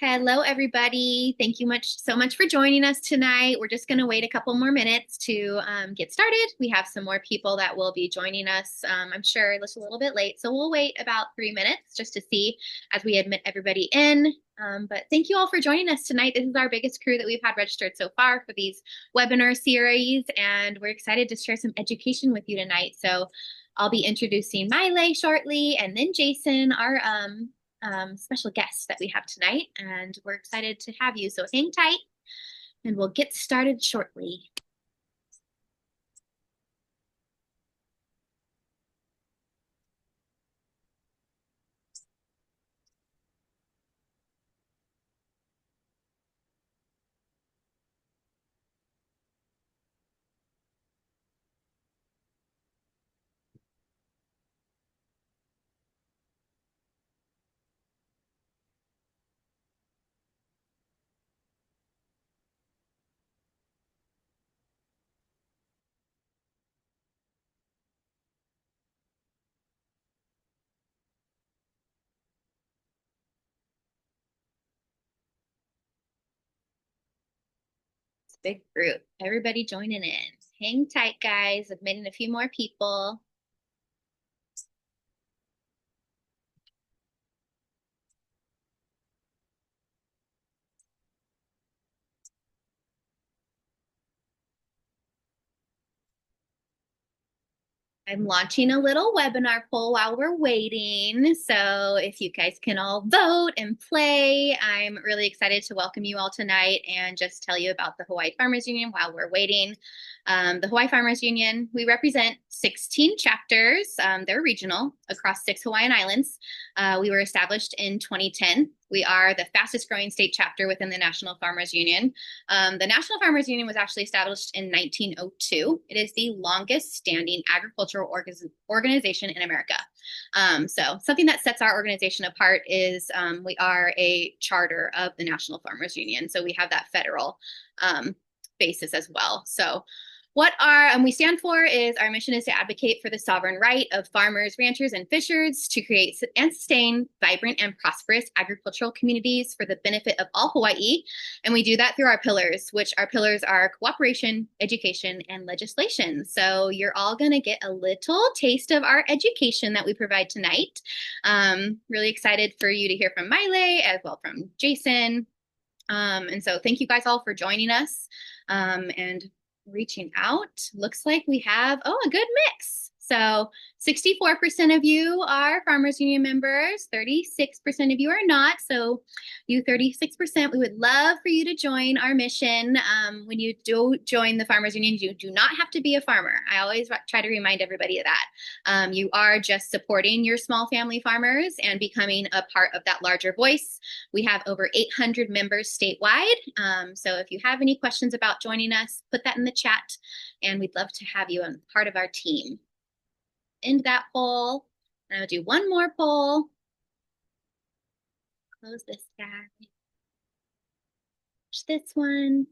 Hello, everybody. Thank you so much for joining us tonight. We're just going to wait a couple more minutes to get started. We have some more people that will be joining us. I'm sure it's a little bit late, so we'll wait about 3 minutes just to see as we admit everybody in. But thank you all for joining us tonight. This is our biggest crew that we've had registered so far for these webinar series, and we're excited to share some education with you tonight. So I'll be introducing Maile shortly, and then Jason, our special guest that we have tonight, and we're excited to have you. So hang tight and we'll get started shortly. Big group. Everybody joining in. Hang tight, guys. Admitting a few more people. I'm launching a little webinar poll while we're waiting. So if you guys can all vote and play, I'm really excited to welcome you all tonight and just tell you about the Hawaii Farmers Union while we're waiting. The Hawaii Farmers Union, we represent 16 chapters. They're regional across 6 Hawaiian islands. We were established in 2010. We are the fastest growing state chapter within the National Farmers Union. The National Farmers Union was actually established in 1902. It is the longest standing agricultural organization in America. So something that sets our organization apart is we are a charter of the National Farmers Union. So we have that federal basis as well. So what we stand for is our mission is to advocate for the sovereign right of farmers, ranchers, and fishers to create and sustain vibrant and prosperous agricultural communities for the benefit of all Hawaii. And we do that through our pillars, which our pillars are cooperation, education, and legislation. So you're all going to get a little taste of our education that we provide tonight. Really excited for you to hear from Maile as well from Jason. And so thank you guys all for joining us. And reaching out. Looks like we have, a good mix. So 64% of you are Farmers Union members, 36% of you are not. So you 36%, we would love for you to join our mission. When you do join the Farmers Union, you do not have to be a farmer. I always try to remind everybody of that. You are just supporting your small family farmers and becoming a part of that larger voice. We have over 800 members statewide. So if you have any questions about joining us, put that in the chat, and we'd love to have you on part of our team. End that poll, and I'll do one more poll. Close this guy. This one.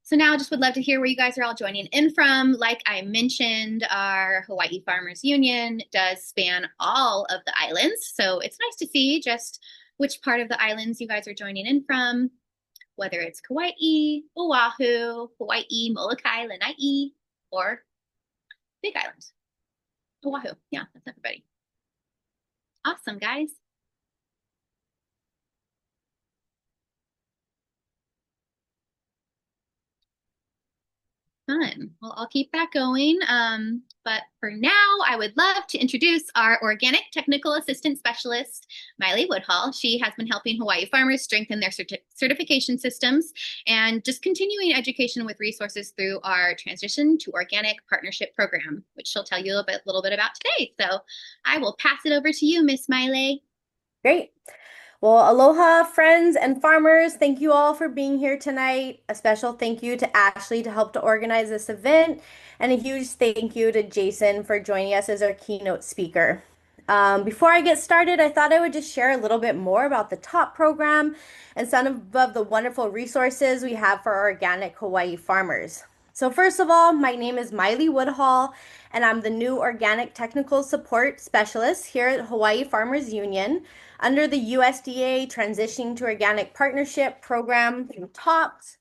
So now I just would love to hear where you guys are all joining in from. Like I mentioned, our Hawaii Farmers Union does span all of the islands. So it's nice to see just which part of the islands you guys are joining in from, whether it's Kauai, Oahu, Hawaii, Molokai, Lanai, or Big Island. Oahu. Yeah, that's everybody. Awesome, guys. Fun. Well, I'll keep that going. But for now, I would love to introduce our Organic Technical Assistant Specialist, Maile Woodhall. She has been helping Hawaii farmers strengthen their certification systems and just continuing education with resources through our Transition to Organic Partnership Program, which she'll tell you a little bit about today. So I will pass it over to you, Miss Maile. Great. Well, aloha, friends and farmers. Thank you all for being here tonight. A special thank you to Ashley to help to organize this event, and a huge thank you to Jason for joining us as our keynote speaker. Before I get started, I thought I would just share a little bit more about the TOPP program and some of the wonderful resources we have for organic Hawaii farmers. So first of all, my name is Maile Woodhall, and I'm the new Organic Technical Support Specialist here at Hawaii Farmers Union under the USDA Transitioning to Organic Partnership Program through TOPS.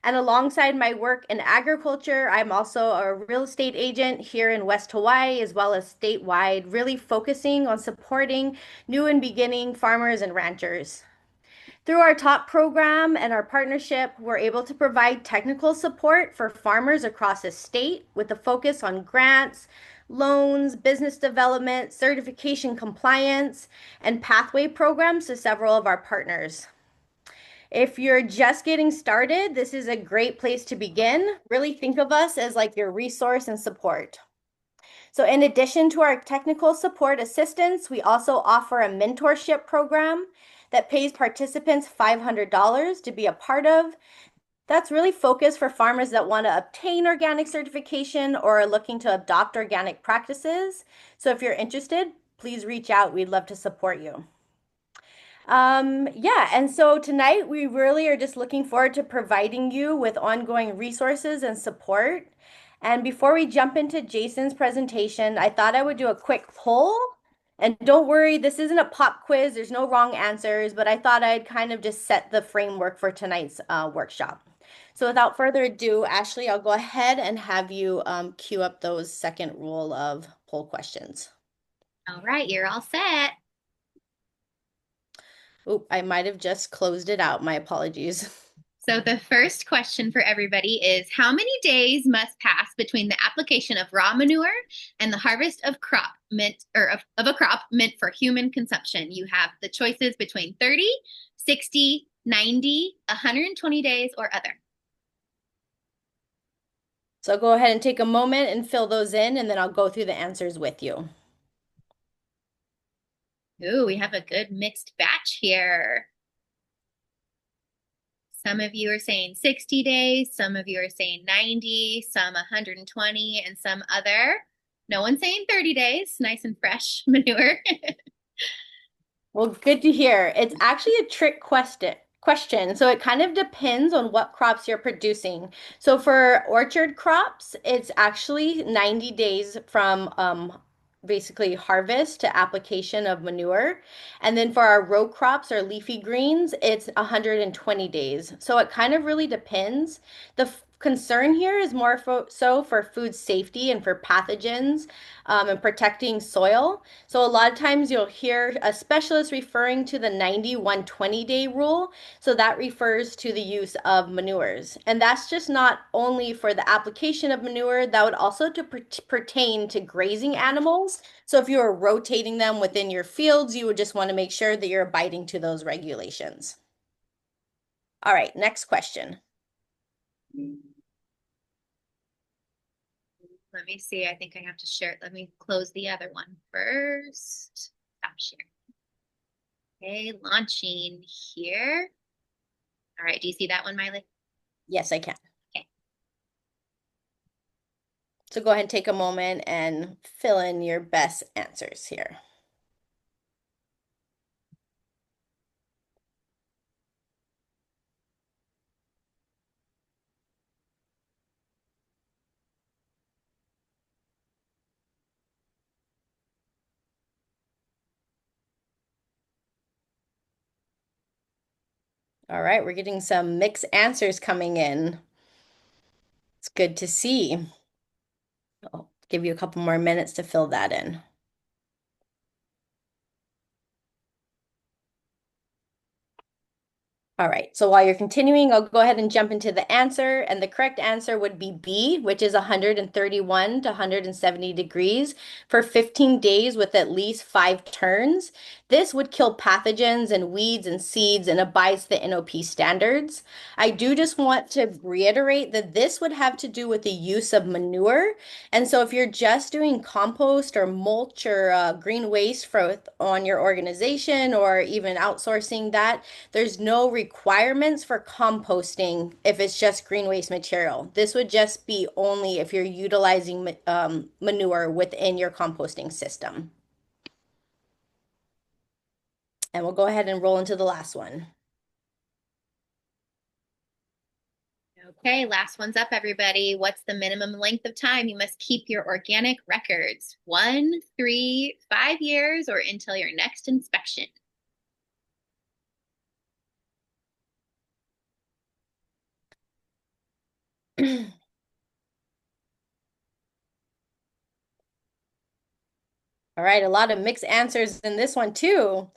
And alongside my work in agriculture, I'm also a real estate agent here in West Hawaii as well as statewide, really focusing on supporting new and beginning farmers and ranchers. Through our TOPP program and our partnership, we're able to provide technical support for farmers across the state with a focus on grants, loans, business development, certification compliance, and pathway programs to several of our partners. If you're just getting started, this is a great place to begin. Really think of us as like your resource and support. So in addition to our technical support assistance, we also offer a mentorship program that pays participants $500 to be a part of. That's really focused for farmers that want to obtain organic certification or are looking to adopt organic practices. So if you're interested, please reach out. We'd love to support you. Yeah, and so tonight we really are just looking forward to providing you with ongoing resources and support. And before we jump into Jason's presentation, I thought I would do a quick poll. And don't worry, this isn't a pop quiz, there's no wrong answers, but I thought I'd kind of just set the framework for tonight's workshop. So without further ado, Ashley, I'll go ahead and have you queue up those second rule of poll questions. All right, you're all set. Oop, I might have just closed it out. My apologies. So the first question for everybody is how many days must pass between the application of raw manure and the harvest of crop meant or of a crop meant for human consumption? You have the choices between 30, 60, 90, 120 days or other. So go ahead and take a moment and fill those in, and then I'll go through the answers with you. Ooh, we have a good mixed batch here. Some of you are saying 60 days, some of you are saying 90, some 120, and some other. No one's saying 30 days, nice and fresh manure. Well, good to hear. It's actually a trick question. So it kind of depends on what crops you're producing. So for orchard crops, it's actually 90 days from basically harvest to application of manure. And then for our row crops or leafy greens, it's 120 days. So it kind of really depends. The concern here is more so for food safety and for pathogens and protecting soil. So a lot of times you'll hear a specialist referring to the 90-120 day rule. So that refers to the use of manures. And that's just not only for the application of manure, that would also to pertain to grazing animals. So if you are rotating them within your fields, you would just want to make sure that you're abiding to those regulations. All right, next question. Let me see. I think I have to share it. Let me close the other one first. Stop sharing. Okay, launching here. All right, do you see that one, Miley? Yes, I can. Okay. So go ahead and take a moment and fill in your best answers here. All right, we're getting some mixed answers coming in. It's good to see. I'll give you a couple more minutes to fill that in. All right, so while you're continuing, I'll go ahead and jump into the answer. And the correct answer would be B, which is 131 to 170 degrees for 15 days with at least 5 turns. This would kill pathogens and weeds and seeds and abides the NOP standards. I do just want to reiterate that this would have to do with the use of manure. And so if you're just doing compost or mulch or green waste on your organization or even outsourcing that, there's no requirements for composting if it's just green waste material. This would just be only if you're utilizing manure within your composting system. And we'll go ahead and roll into the last one. Okay, last one's up, everybody. What's the minimum length of time you must keep your organic records? 1, 3, 5 years, or until your next inspection? All right, a lot of mixed answers in this one too.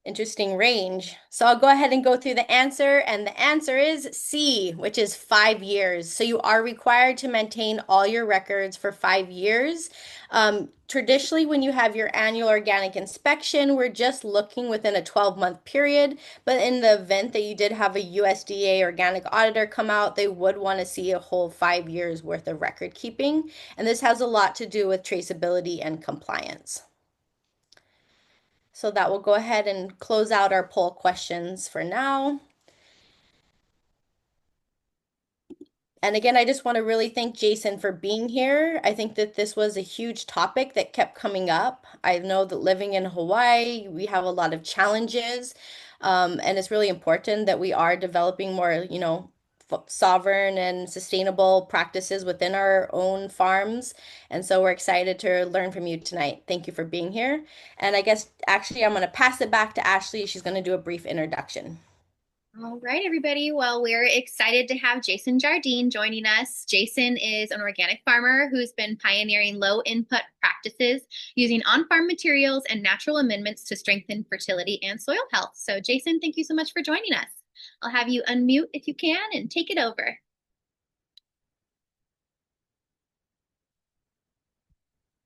Interesting range. So I'll go ahead and go through the answer, and the answer is C, which is 5 years. So you are required to maintain all your records for 5 years. Traditionally, when you have your annual organic inspection, we're just looking within a 12-month period. But in the event that you did have a USDA organic auditor come out, they would want to see a whole 5 years worth of record keeping. And this has a lot to do with traceability and compliance. So that will go ahead and close out our poll questions for now. And again, I just want to really thank Jason for being here. I think that this was a huge topic that kept coming up. I know that living in Hawaii, we have a lot of challenges, and it's really important that we are developing more, sovereign and sustainable practices within our own farms. And so we're excited to learn from you tonight. Thank you for being here. And I guess actually, I'm going to pass it back to Ashley. She's going to do a brief introduction. All right, everybody. Well, we're excited to have Jason Jardine joining us. Jason is an organic farmer who's been pioneering low input practices using on-farm materials and natural amendments to strengthen fertility and soil health. So, Jason, thank you so much for joining us. I'll have you unmute if you can and take it over.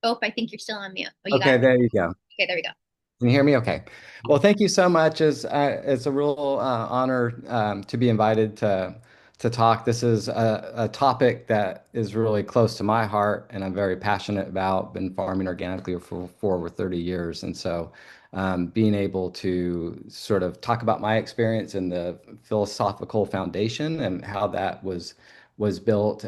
Oh, I think you're still on mute. Oh, you got Okay, it. there you go. Okay, there we go. Can you hear me? Okay. Well, thank you so much. It's a real honor to be invited to talk. This is a topic that is really close to my heart, and I'm very passionate about. Been farming organically for over 30 years, and so being able to sort of talk about my experience and the philosophical foundation and how that was built.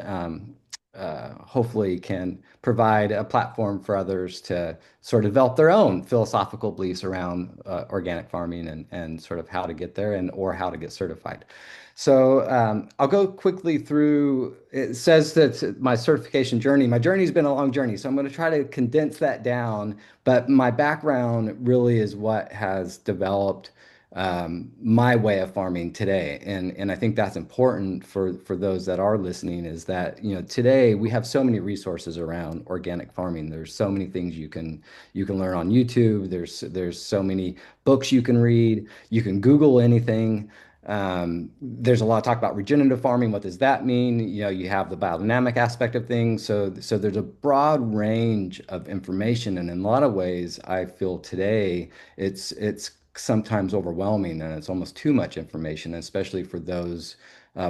Hopefully can provide a platform for others to sort of develop their own philosophical beliefs around organic farming and sort of how to get there and or how to get certified. So I'll go quickly through. It says that my journey's been a long journey. So I'm going to try to condense that down. But my background really is what has developed my way of farming today. And I think that's important for those that are listening is that, today we have so many resources around organic farming. There's so many things you can learn on YouTube. There's so many books you can read. You can Google anything. There's a lot of talk about regenerative farming. What does that mean? You have the biodynamic aspect of things. So there's a broad range of information, and in a lot of ways, I feel today it's sometimes overwhelming and it's almost too much information, especially for those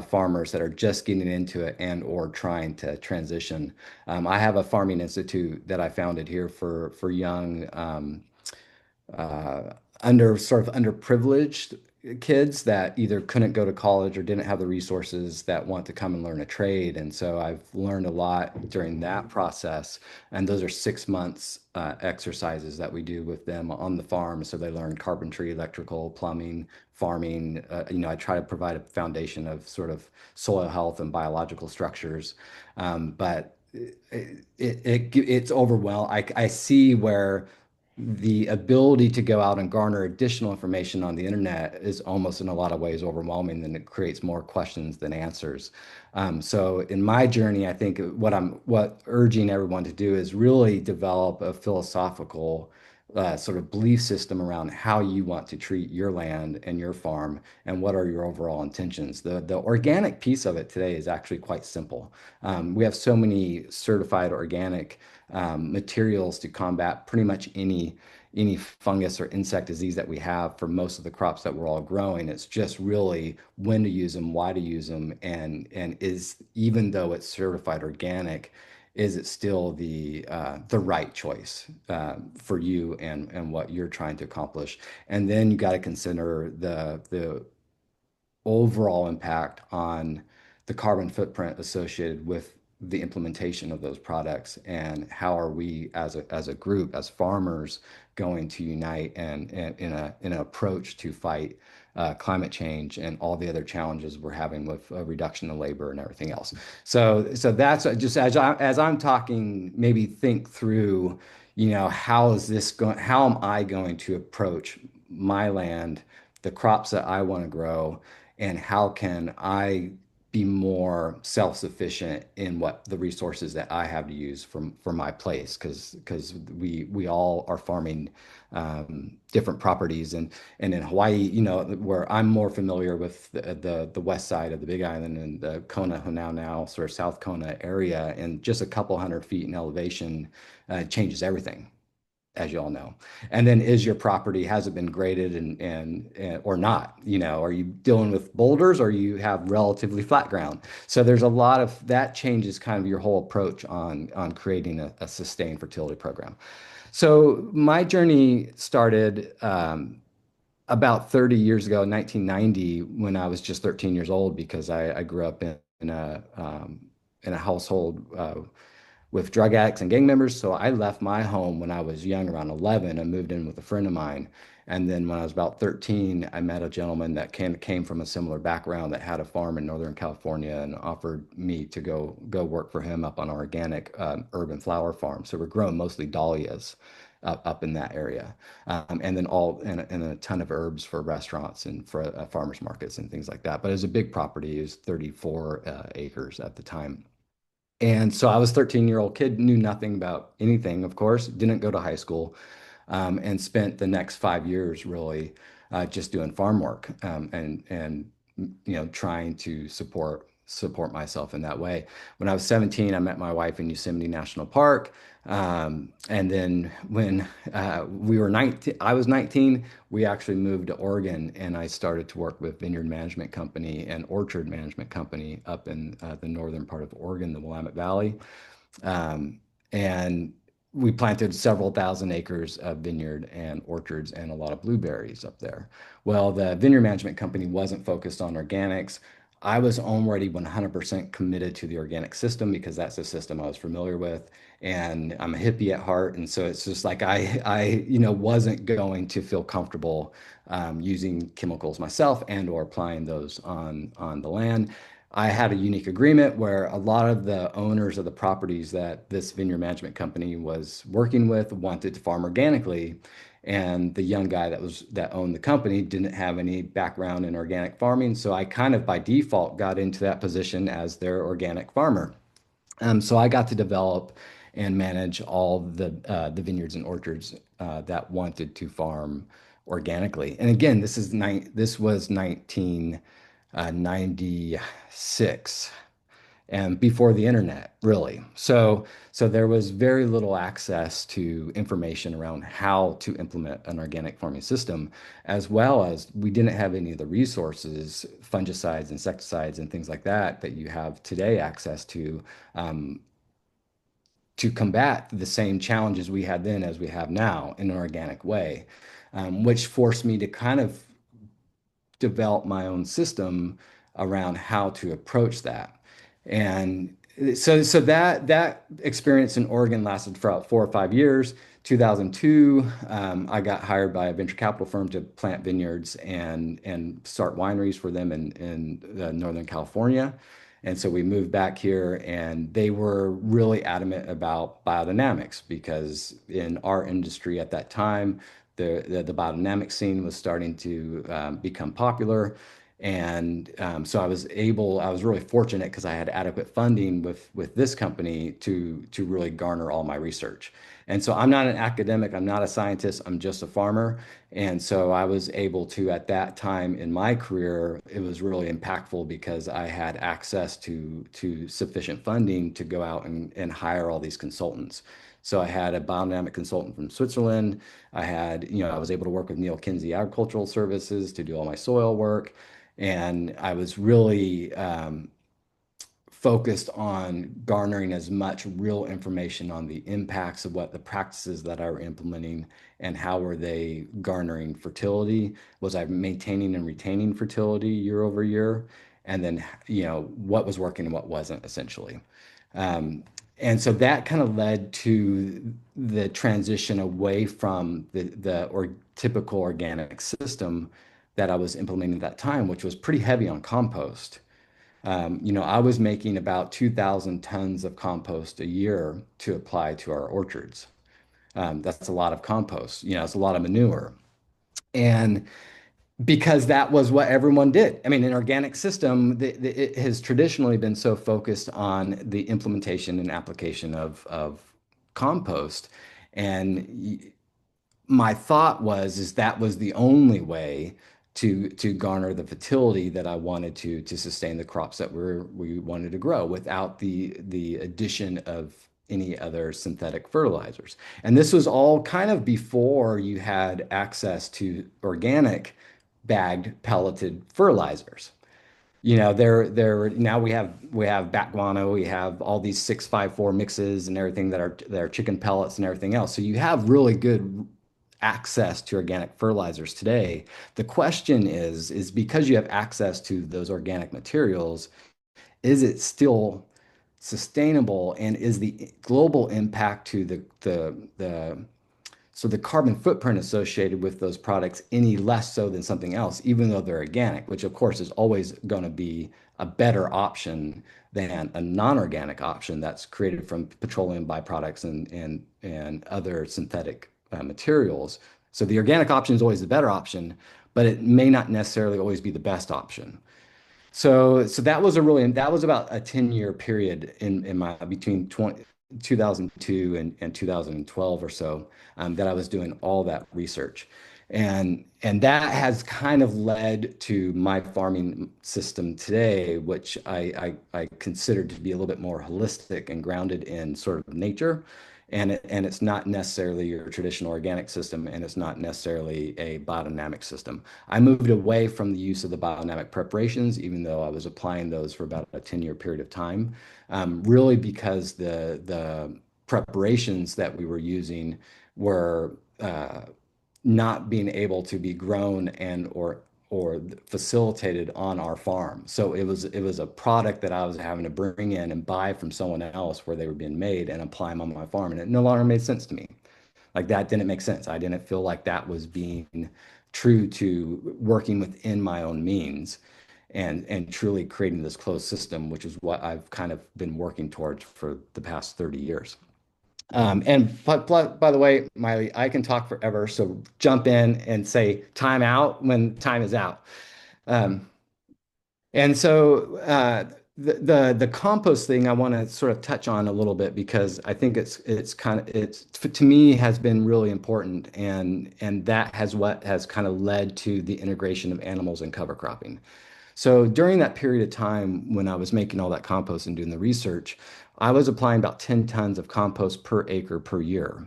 farmers that are just getting into it and or trying to transition. I have a farming institute that I founded here for young uh, sort of underprivileged kids that either couldn't go to college or didn't have the resources that want to come and learn a trade. And so I've learned a lot during that process. And those are 6 months exercises that we do with them on the farm. So they learn carpentry, electrical, plumbing, farming. I try to provide a foundation of sort of soil health and biological structures. But it's overwhelming. I see where the ability to go out and garner additional information on the internet is almost in a lot of ways overwhelming, and it creates more questions than answers. So in my journey, I think what urging everyone to do is really develop a philosophical sort of belief system around how you want to treat your land and your farm and what are your overall intentions. The organic piece of it today is actually quite simple. We have so many certified organic materials to combat pretty much any fungus or insect disease that we have for most of the crops that we're all growing. It's just really when to use them, why to use them, and is even though it's certified organic, is it still the right choice for you and what you're trying to accomplish? And then you got to consider the overall impact on the carbon footprint associated with the implementation of those products and how are we as a group as farmers going to unite and in an approach to fight climate change and all the other challenges we're having with reduction of labor and everything else. So that's just as I'm talking, maybe think through, how is this going, how am I going to approach my land, the crops that I want to grow, and how can I be more self-sufficient in what the resources that I have to use for my place, because we all are farming different properties, and in Hawaii, where I'm more familiar with the west side of the Big Island and the Kona, Hunau, sort of South Kona area, and just a couple hundred feet in elevation changes everything, as you all know. And then is your property, has it been graded and or not? Are you dealing with boulders or you have relatively flat ground? So there's a lot of that changes kind of your whole approach on creating a sustained fertility program. So my journey started about 30 years ago, 1990, when I was just 13 years old, because I grew up in a household with drug addicts and gang members. So I left my home when I was young, around 11, and moved in with a friend of mine. And then when I was about 13, I met a gentleman that came from a similar background, that had a farm in Northern California, and offered me to go work for him up on an organic urban flower farm. So we're growing mostly dahlias up in that area, and then and a ton of herbs for restaurants and for farmers markets and things like that. But it was a big property. It was 34 acres at the time. And so I was 13-year-old kid, knew nothing about anything, of course, didn't go to high school, and spent the next 5 years really just doing farm work, and trying to support myself in that way. When I was 17, I met my wife in Yosemite National Park. And then when we were 19, I was 19, we actually moved to Oregon, and I started to work with vineyard management company and orchard management company up in the northern part of Oregon, the Willamette Valley. And we planted several thousand acres of vineyard and orchards and a lot of blueberries up there. Well, the vineyard management company wasn't focused on organics. I was already 100% committed to the organic system because that's the system I was familiar with. And I'm a hippie at heart. And so it's just like wasn't going to feel comfortable using chemicals myself and or applying those on the land. I had a unique agreement where a lot of the owners of the properties that this vineyard management company was working with wanted to farm organically. And the young guy that owned the company didn't have any background in organic farming. So I kind of by default got into that position as their organic farmer. So I got to develop and manage all the vineyards and orchards that wanted to farm organically. And again, this was 1996, and before the internet, really. So there was very little access to information around how to implement an organic farming system, as well as we didn't have any of the resources, fungicides, insecticides, and things like that you have today access um, to combat the same challenges we had then as we have now in an organic way, which forced me to kind of develop my own system around how to approach that. And so that experience in Oregon lasted for about 4 or 5 years. 2002, I got hired by a venture capital firm to plant vineyards and start wineries for them in Northern California. And so we moved back here, and they were really adamant about biodynamics because in our industry at that time, the biodynamic scene was starting to become popular. And so I was really fortunate because I had adequate funding with this company to really garner all my research. And so I'm not an academic, I'm not a scientist, I'm just a farmer. And so I was able to, at that time in my career, it was really impactful because I had access to sufficient funding to go out and hire all these consultants. So I had a biodynamic consultant from Switzerland. I was able to work with Neil Kinsey Agricultural Services to do all my soil work. And I was really focused on garnering as much real information on the impacts of what the practices that I were implementing and how were they garnering fertility. Was I maintaining and retaining fertility year over year? And then, what was working and what wasn't, essentially. And so that kind of led to the transition away from the typical organic system that I was implementing at that time, which was pretty heavy on compost. I was making about 2,000 tons of compost a year to apply to our orchards. That's a lot of compost, it's a lot of manure. And because that was what everyone did. I mean, an organic system, it has traditionally been so focused on the implementation and application of compost. And my thought was is that was the only way to garner the fertility that I wanted to sustain the crops that we wanted to grow without the addition of any other synthetic fertilizers. And this was all kind of before you had access to organic bagged pelleted fertilizers. They're now we have bat guano, we have all these 654 mixes and everything that are chicken pellets and everything else. So you have really good access to organic fertilizers today. The question is because you have access to those organic materials, is it still sustainable and is the global impact to the carbon footprint associated with those products any less so than something else, even though they're organic, which of course is always going to be a better option than a non-organic option that's created from petroleum byproducts and other synthetic materials. So the organic option is always the better option, but it may not necessarily always be the best option. So that was about a 10-year period in my between 2002 and 2012 or so, that I was doing all that research. And that has kind of led to my farming system today, which I consider to be a little bit more holistic and grounded in sort of nature. And it's not necessarily your traditional organic system, and it's not necessarily a biodynamic system. I moved away from the use of the biodynamic preparations, even though I was applying those for about a 10-year period of time, really because the preparations that we were using were not being able to be grown or facilitated on our farm. So it was a product that I was having to bring in and buy from someone else where they were being made and apply them on my farm, and it no longer made sense to me. Like that didn't make sense. I didn't feel like that was being true to working within my own means and truly creating this closed system, which is what I've kind of been working towards for the past 30 years. By the way, Miley, I can talk forever, so jump in and say time out when time is out. Um, and so the compost thing I want to sort of touch on a little bit because I think it's kind of it's to me has been really important, and that has what has kind of led to the integration of animals and cover cropping. So during that period of time when I was making all that compost and doing the research, I was applying about 10 tons of compost per acre per year.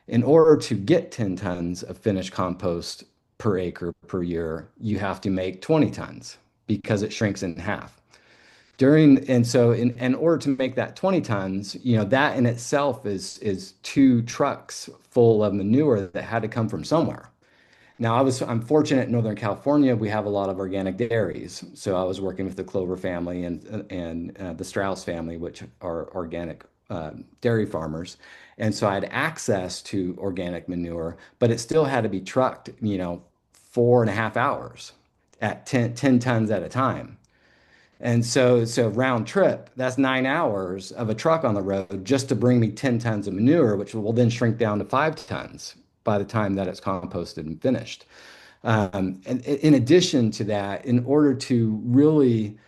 In order to get 10 tons of finished compost per acre per year, you have to make 20 tons because it shrinks in half. In order to make that 20 tons, that in itself is two trucks full of manure that had to come from somewhere. Now, I'm fortunate in Northern California, we have a lot of organic dairies. So I was working with the Clover family and the Strauss family, which are organic dairy farmers. And so I had access to organic manure, but it still had to be trucked, 4.5 hours at 10 tons at a time. And so round trip, that's 9 hours of a truck on the road just to bring me 10 tons of manure, which will then shrink down to 5 tons by the time that it's composted and finished. And in addition to that, in order to really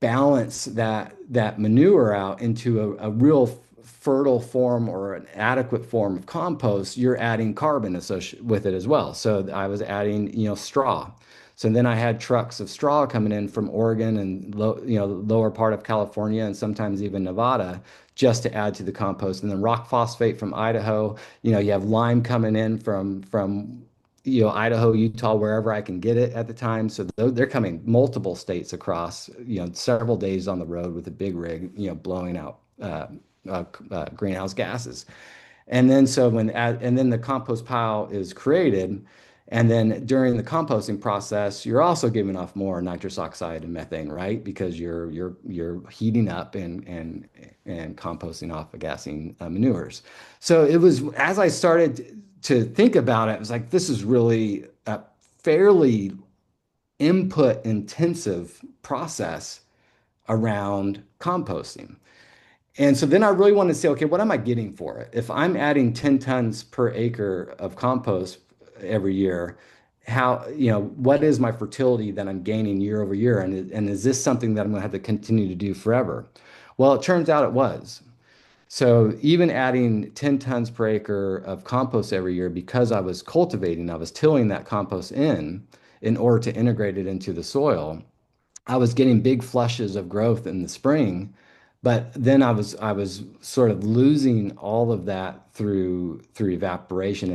balance that manure out into a real fertile form or an adequate form of compost, you're adding carbon associated with it as well. So I was adding, straw. So then I had trucks of straw coming in from Oregon and lower part of California and sometimes even Nevada just to add to the compost. And then rock phosphate from Idaho. You have lime coming in from Idaho, Utah, wherever I can get it at the time. So they're coming multiple states across, several days on the road with a big rig, blowing out greenhouse gases. And then the compost pile is created. And then during the composting process, you're also giving off more nitrous oxide and methane, right? Because you're heating up and composting off of gassing manures. So it was as I started to think about it, it was like this is really a fairly input intensive process around composting. And so then I really wanted to say, okay, what am I getting for it? If I'm adding 10 tons per acre of compost every year, how, what is my fertility that I'm gaining year over year? And is this something that I'm going to have to continue to do forever? Well, it turns out it was. So even adding 10 tons per acre of compost every year, because I was tilling that compost in order to integrate it into the soil, I was getting big flushes of growth in the spring, but then I was sort of losing all of that through evaporation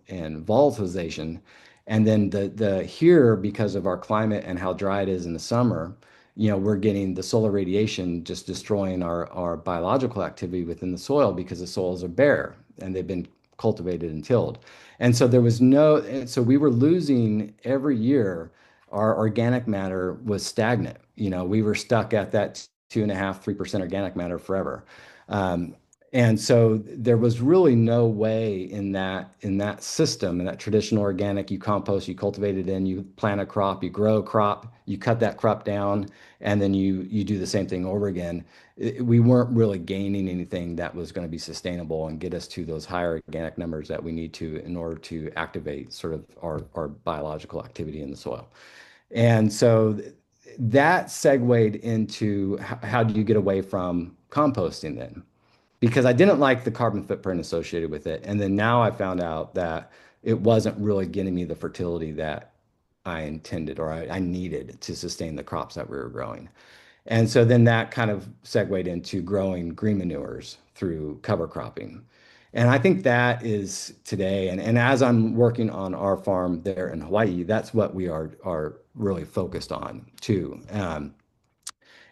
and volatilization. And then the here, because of our climate and how dry it is in the summer, we're getting the solar radiation just destroying our biological activity within the soil because the soils are bare and they've been cultivated and tilled. And so there was no, and so we were losing every year. Our organic matter was stagnant. We were stuck at that 2.5, 3% organic matter forever. Um, and so there was really no way in that system, in that traditional organic, you compost, you cultivate it in, you plant a crop, you grow a crop, you cut that crop down, and then you do the same thing over again. We weren't really gaining anything that was going to be sustainable and get us to those higher organic numbers that we need to in order to activate sort of our biological activity in the soil. And so that segued into how do you get away from composting then? Because I didn't like the carbon footprint associated with it. And then now I found out that it wasn't really getting me the fertility that I intended or I needed to sustain the crops that we were growing. And so then that kind of segued into growing green manures through cover cropping. And I think that is today, and as I'm working on our farm there in Hawaii, that's what we are really focused on too.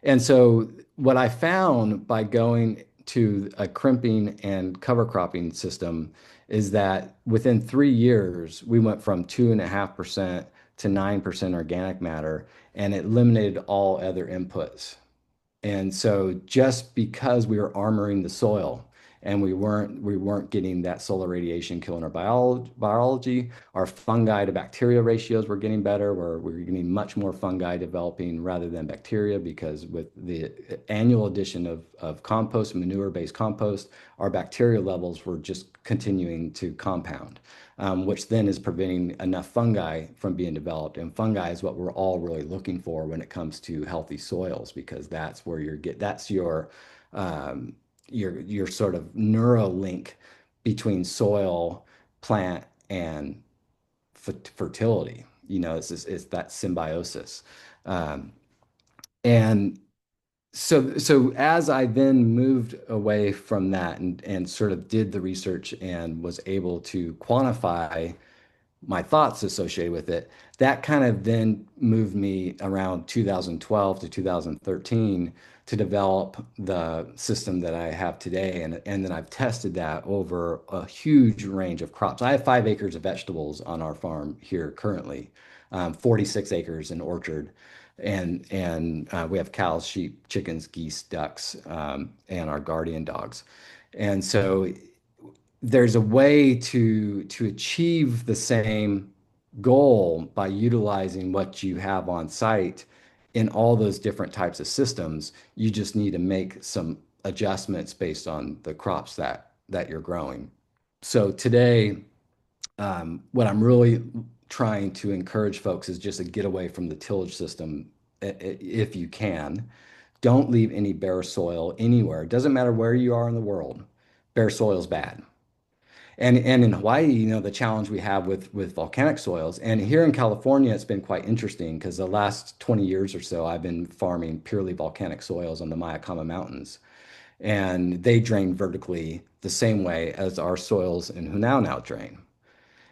And so what I found by going to a crimping and cover cropping system is that within 3 years, we went from 2.5% to 9% organic matter, and it eliminated all other inputs. And so just because we were armoring the soil and we weren't getting that solar radiation killing our biology, our fungi to bacteria ratios were getting better, where we were getting much more fungi developing rather than bacteria because with the annual addition of compost, manure-based compost, our bacteria levels were just continuing to compound. Which then is preventing enough fungi from being developed. And fungi is what we're all really looking for when it comes to healthy soils, because that's where that's um, your sort of neural link between soil, plant, and fertility. It's that symbiosis. Um, and so as I then moved away from that and sort of did the research and was able to quantify my thoughts associated with it, that kind of then moved me around 2012 to 2013 to develop the system that I have today. And then I've tested that over a huge range of crops. I have 5 acres of vegetables on our farm here currently, 46 acres in orchard. And we have cows, sheep, chickens, geese, ducks, and our guardian dogs. And so there's a way to achieve the same goal by utilizing what you have on site in all those different types of systems. You just need to make some adjustments based on the crops that you're growing. So today, what I'm really trying to encourage folks is just to get away from the tillage system if you can. Don't leave any bare soil anywhere. It doesn't matter where you are in the world. Bare soil is bad. And in Hawaii, the challenge we have with volcanic soils, and here in California, it's been quite interesting because the last 20 years or so, I've been farming purely volcanic soils on the Mayacamas Mountains, and they drain vertically the same way as our soils in Hunau now drain.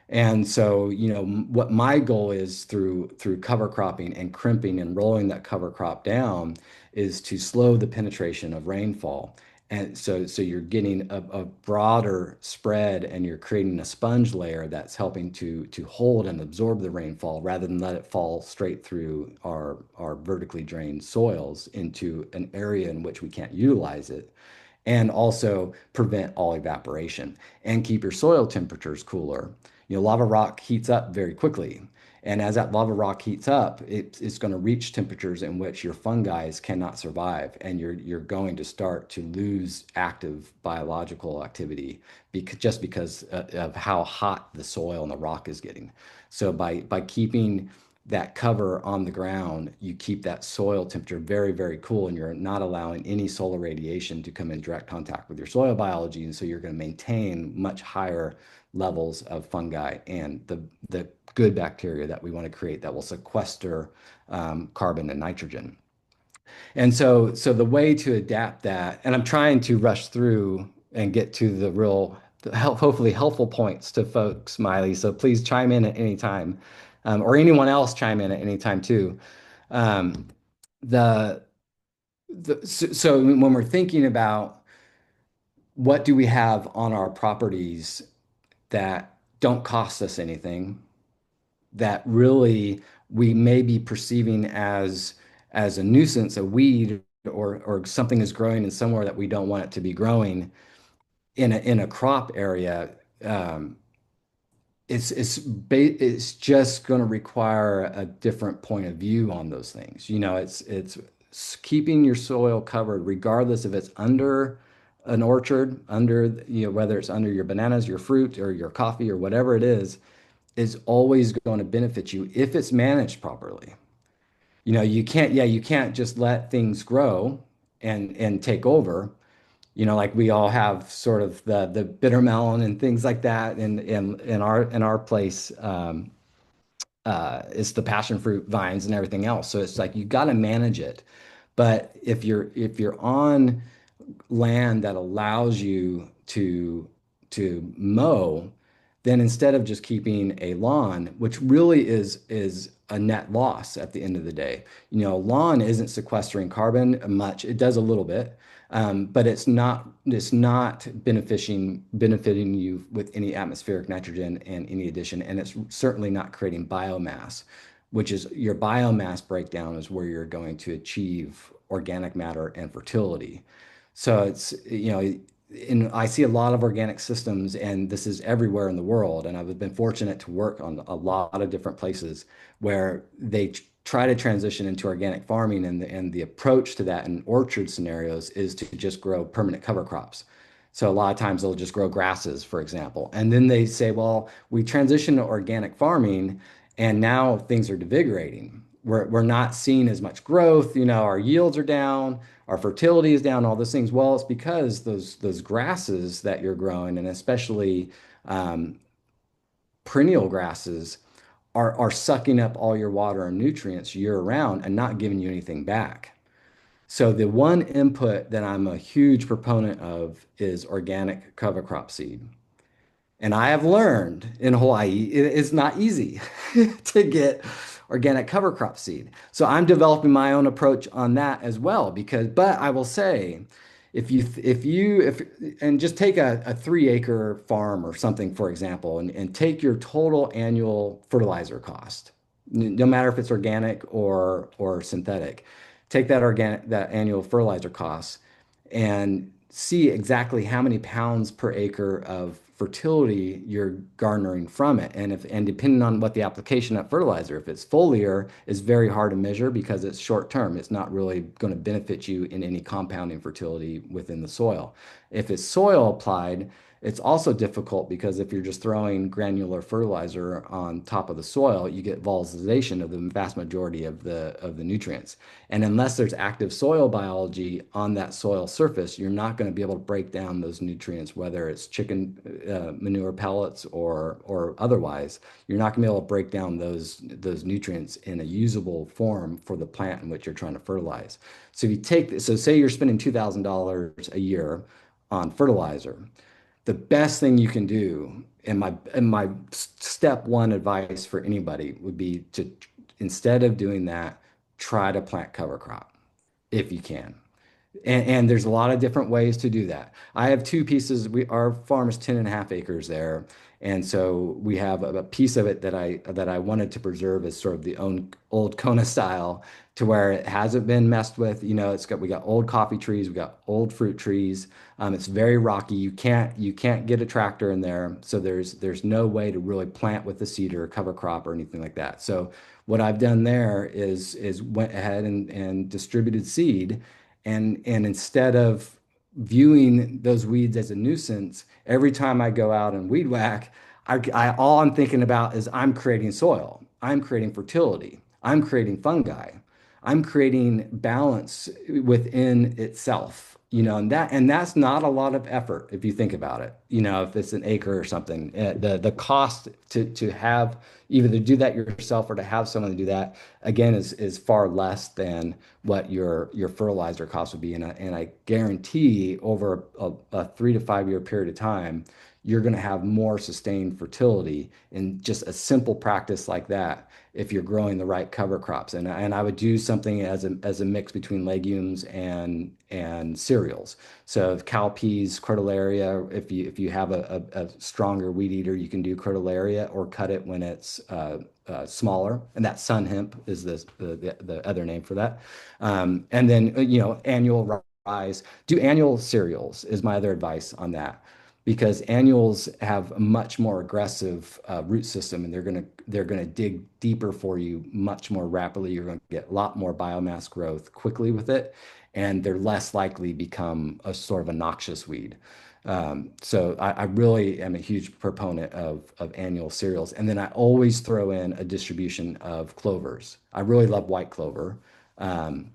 And so, what my goal is through cover cropping and crimping and rolling that cover crop down is to slow the penetration of rainfall. And so you're getting a broader spread and you're creating a sponge layer that's helping to hold and absorb the rainfall rather than let it fall straight through our vertically drained soils into an area in which we can't utilize it, and also prevent all evaporation and keep your soil temperatures cooler. Lava rock heats up very quickly. And as that lava rock heats up, it's going to reach temperatures in which your fungi cannot survive, and you're going to start to lose active biological activity just because of how hot the soil and the rock is getting. So by keeping that cover on the ground, you keep that soil temperature very, very cool, and you're not allowing any solar radiation to come in direct contact with your soil biology. And so you're going to maintain much higher levels of fungi and the good bacteria that we want to create that will sequester carbon and nitrogen. And so the way to adapt that, and I'm trying to rush through and get to the real, hopefully helpful points to folks, Miley. So please chime in at any time, or anyone else chime in at any time too. Um, the so when we're thinking about what do we have on our properties that don't cost us anything, that really we may be perceiving as a nuisance, a weed, or something is growing in somewhere that we don't want it to be growing in a crop area. um, it's just going to require a different point of view on those things. It's keeping your soil covered, regardless if it's under an orchard, under, whether it's under your bananas, your fruit, or your coffee, or whatever it is always going to benefit you if it's managed properly. You can't just let things grow and take over. Like we all have sort of the bitter melon and things like that. And in our place, it's the passion fruit vines and everything else. So it's like you got to manage it. But if you're on land that allows you to mow, then instead of just keeping a lawn, which really is a net loss at the end of the day. Lawn isn't sequestering carbon much. It does a little bit, but it's not benefiting you with any atmospheric nitrogen and any addition, and it's certainly not creating biomass, which is your biomass breakdown is where you're going to achieve organic matter and fertility. So and I see a lot of organic systems, and this is everywhere in the world. And I've been fortunate to work on a lot of different places where they try to transition into organic farming, and the approach to that in orchard scenarios is to just grow permanent cover crops. So a lot of times they'll just grow grasses, for example. And then they say, well, we transition to organic farming and now things are devigorating. We're not seeing as much growth, our yields are down, our fertility is down, all those things. Well, it's because those grasses that you're growing, and especially um, perennial grasses, are sucking up all your water and nutrients year round and not giving you anything back. So the one input that I'm a huge proponent of is organic cover crop seed. And I have learned in Hawaii, it is not easy to get organic cover crop seed. So I'm developing my own approach on that as well, but I will say, if and just take a 3 acre farm or something, for example, and take your total annual fertilizer cost, no matter if it's organic or synthetic, take that annual fertilizer cost and see exactly how many pounds per acre of fertility you're garnering from it. And depending on what the application of fertilizer, if it's foliar, is very hard to measure because it's short term. It's not really going to benefit you in any compounding fertility within the soil. If it's soil applied, it's also difficult because if you're just throwing granular fertilizer on top of the soil, you get volatilization of the vast majority of the nutrients. And unless there's active soil biology on that soil surface, you're not going to be able to break down those nutrients, whether it's chicken manure pellets or otherwise. You're not going to be able to break down those nutrients in a usable form for the plant in which you're trying to fertilize. So if you take this, so say you're spending $2,000 a year on fertilizer, the best thing you can do, and my step one advice for anybody would be to, instead of doing that, try to plant cover crop if you can. And there's a lot of different ways to do that. I have two pieces. Our farm is 10 and a half acres there. And so we have a piece of it that I wanted to preserve as sort of the old Kona style, to where it hasn't been messed with. We got old coffee trees, we got old fruit trees. It's very rocky. You can't get a tractor in there, so there's no way to really plant with the cedar, cover crop, or anything like that. So what I've done there is went ahead and distributed seed, and instead of viewing those weeds as a nuisance, every time I go out and weed whack, all I'm thinking about is I'm creating soil, I'm creating fertility, I'm creating fungi, I'm creating balance within itself. And that's not a lot of effort if you think about it. If it's an acre or something, the cost to have either to do that yourself or to have someone to do that, again, is far less than what your fertilizer cost would be. And I guarantee over a 3 to 5 year period of time, you're going to have more sustained fertility in just a simple practice like that if you're growing the right cover crops. And I would do something as a mix between legumes and cereals. So if cowpeas, crotalaria, if you have a stronger weed eater, you can do crotalaria or cut it when it's smaller. And that sun hemp is the other name for that. And then annual rise. Do annual cereals is my other advice on that, because annuals have a much more aggressive root system, and they're gonna dig deeper for you much more rapidly. You're going to get a lot more biomass growth quickly with it, and they're less likely to become a sort of a noxious weed. So I really am a huge proponent of annual cereals, and then I always throw in a distribution of clovers. I really love white clover. Um,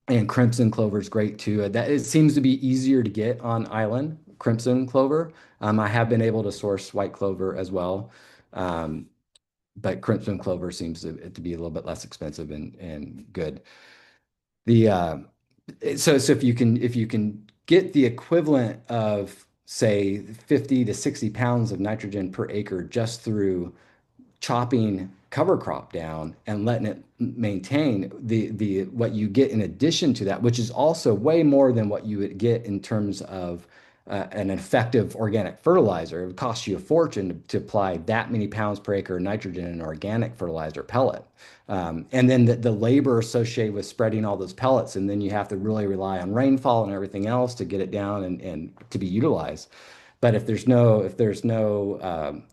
and crimson clover is great too. That it seems to be easier to get on island, crimson clover. I have been able to source white clover as well. Um, but crimson clover seems to be a little bit less expensive and good. The so if you can get the equivalent of say 50 to 60 pounds of nitrogen per acre just through chopping cover crop down and letting it maintain, the what you get in addition to that, which is also way more than what you would get in terms of an effective organic fertilizer. It would cost you a fortune to apply that many pounds per acre of nitrogen in an organic fertilizer pellet. And then the labor associated with spreading all those pellets, and then you have to really rely on rainfall and everything else to get it down and to be utilized. But if there's no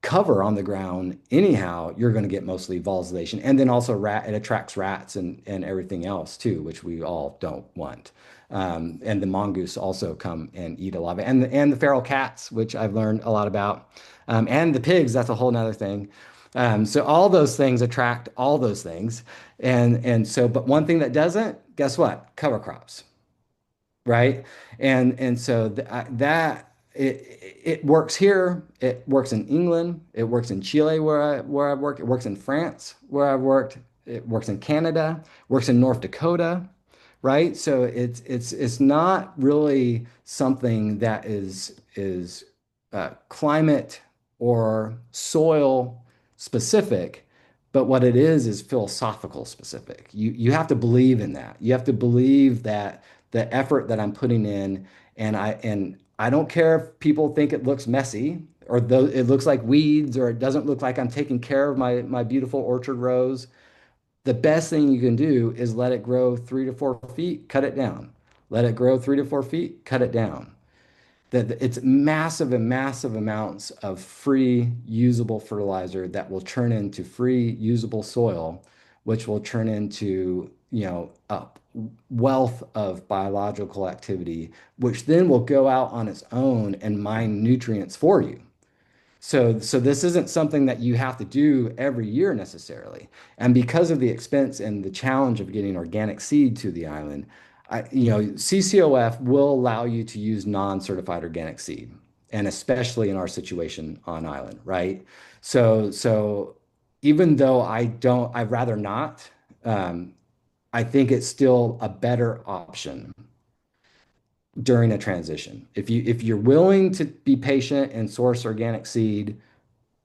cover on the ground, anyhow, you're going to get mostly volatilization. And then also it attracts rats and everything else too, which we all don't want. And the mongoose also come and eat a lot of it. And the feral cats, which I've learned a lot about. And the pigs, that's a whole nother thing. So all those things attract all those things. But one thing that doesn't, guess what? Cover crops, right? And so that it works here. It works in England. It works in Chile where I've worked. It works in France where I've worked. It works in Canada. Works in North Dakota, right? So it's not really something that is climate or soil specific, but what it is philosophical specific. You have to believe in that. You have to believe that the effort that I'm putting in, and I don't care if people think it looks messy, or though it looks like weeds, or it doesn't look like I'm taking care of my beautiful orchard rows. The best thing you can do is let it grow 3 to 4 feet, cut it down. Let it grow 3 to 4 feet, cut it down. That it's massive and massive amounts of free usable fertilizer that will turn into free usable soil, which will turn into, a wealth of biological activity, which then will go out on its own and mine nutrients for you. So this isn't something that you have to do every year necessarily. And because of the expense and the challenge of getting organic seed to the island, CCOF will allow you to use non-certified organic seed, and especially in our situation on island, right? So even though I'd rather not, um, I think it's still a better option during a transition. If you're willing to be patient and source organic seed,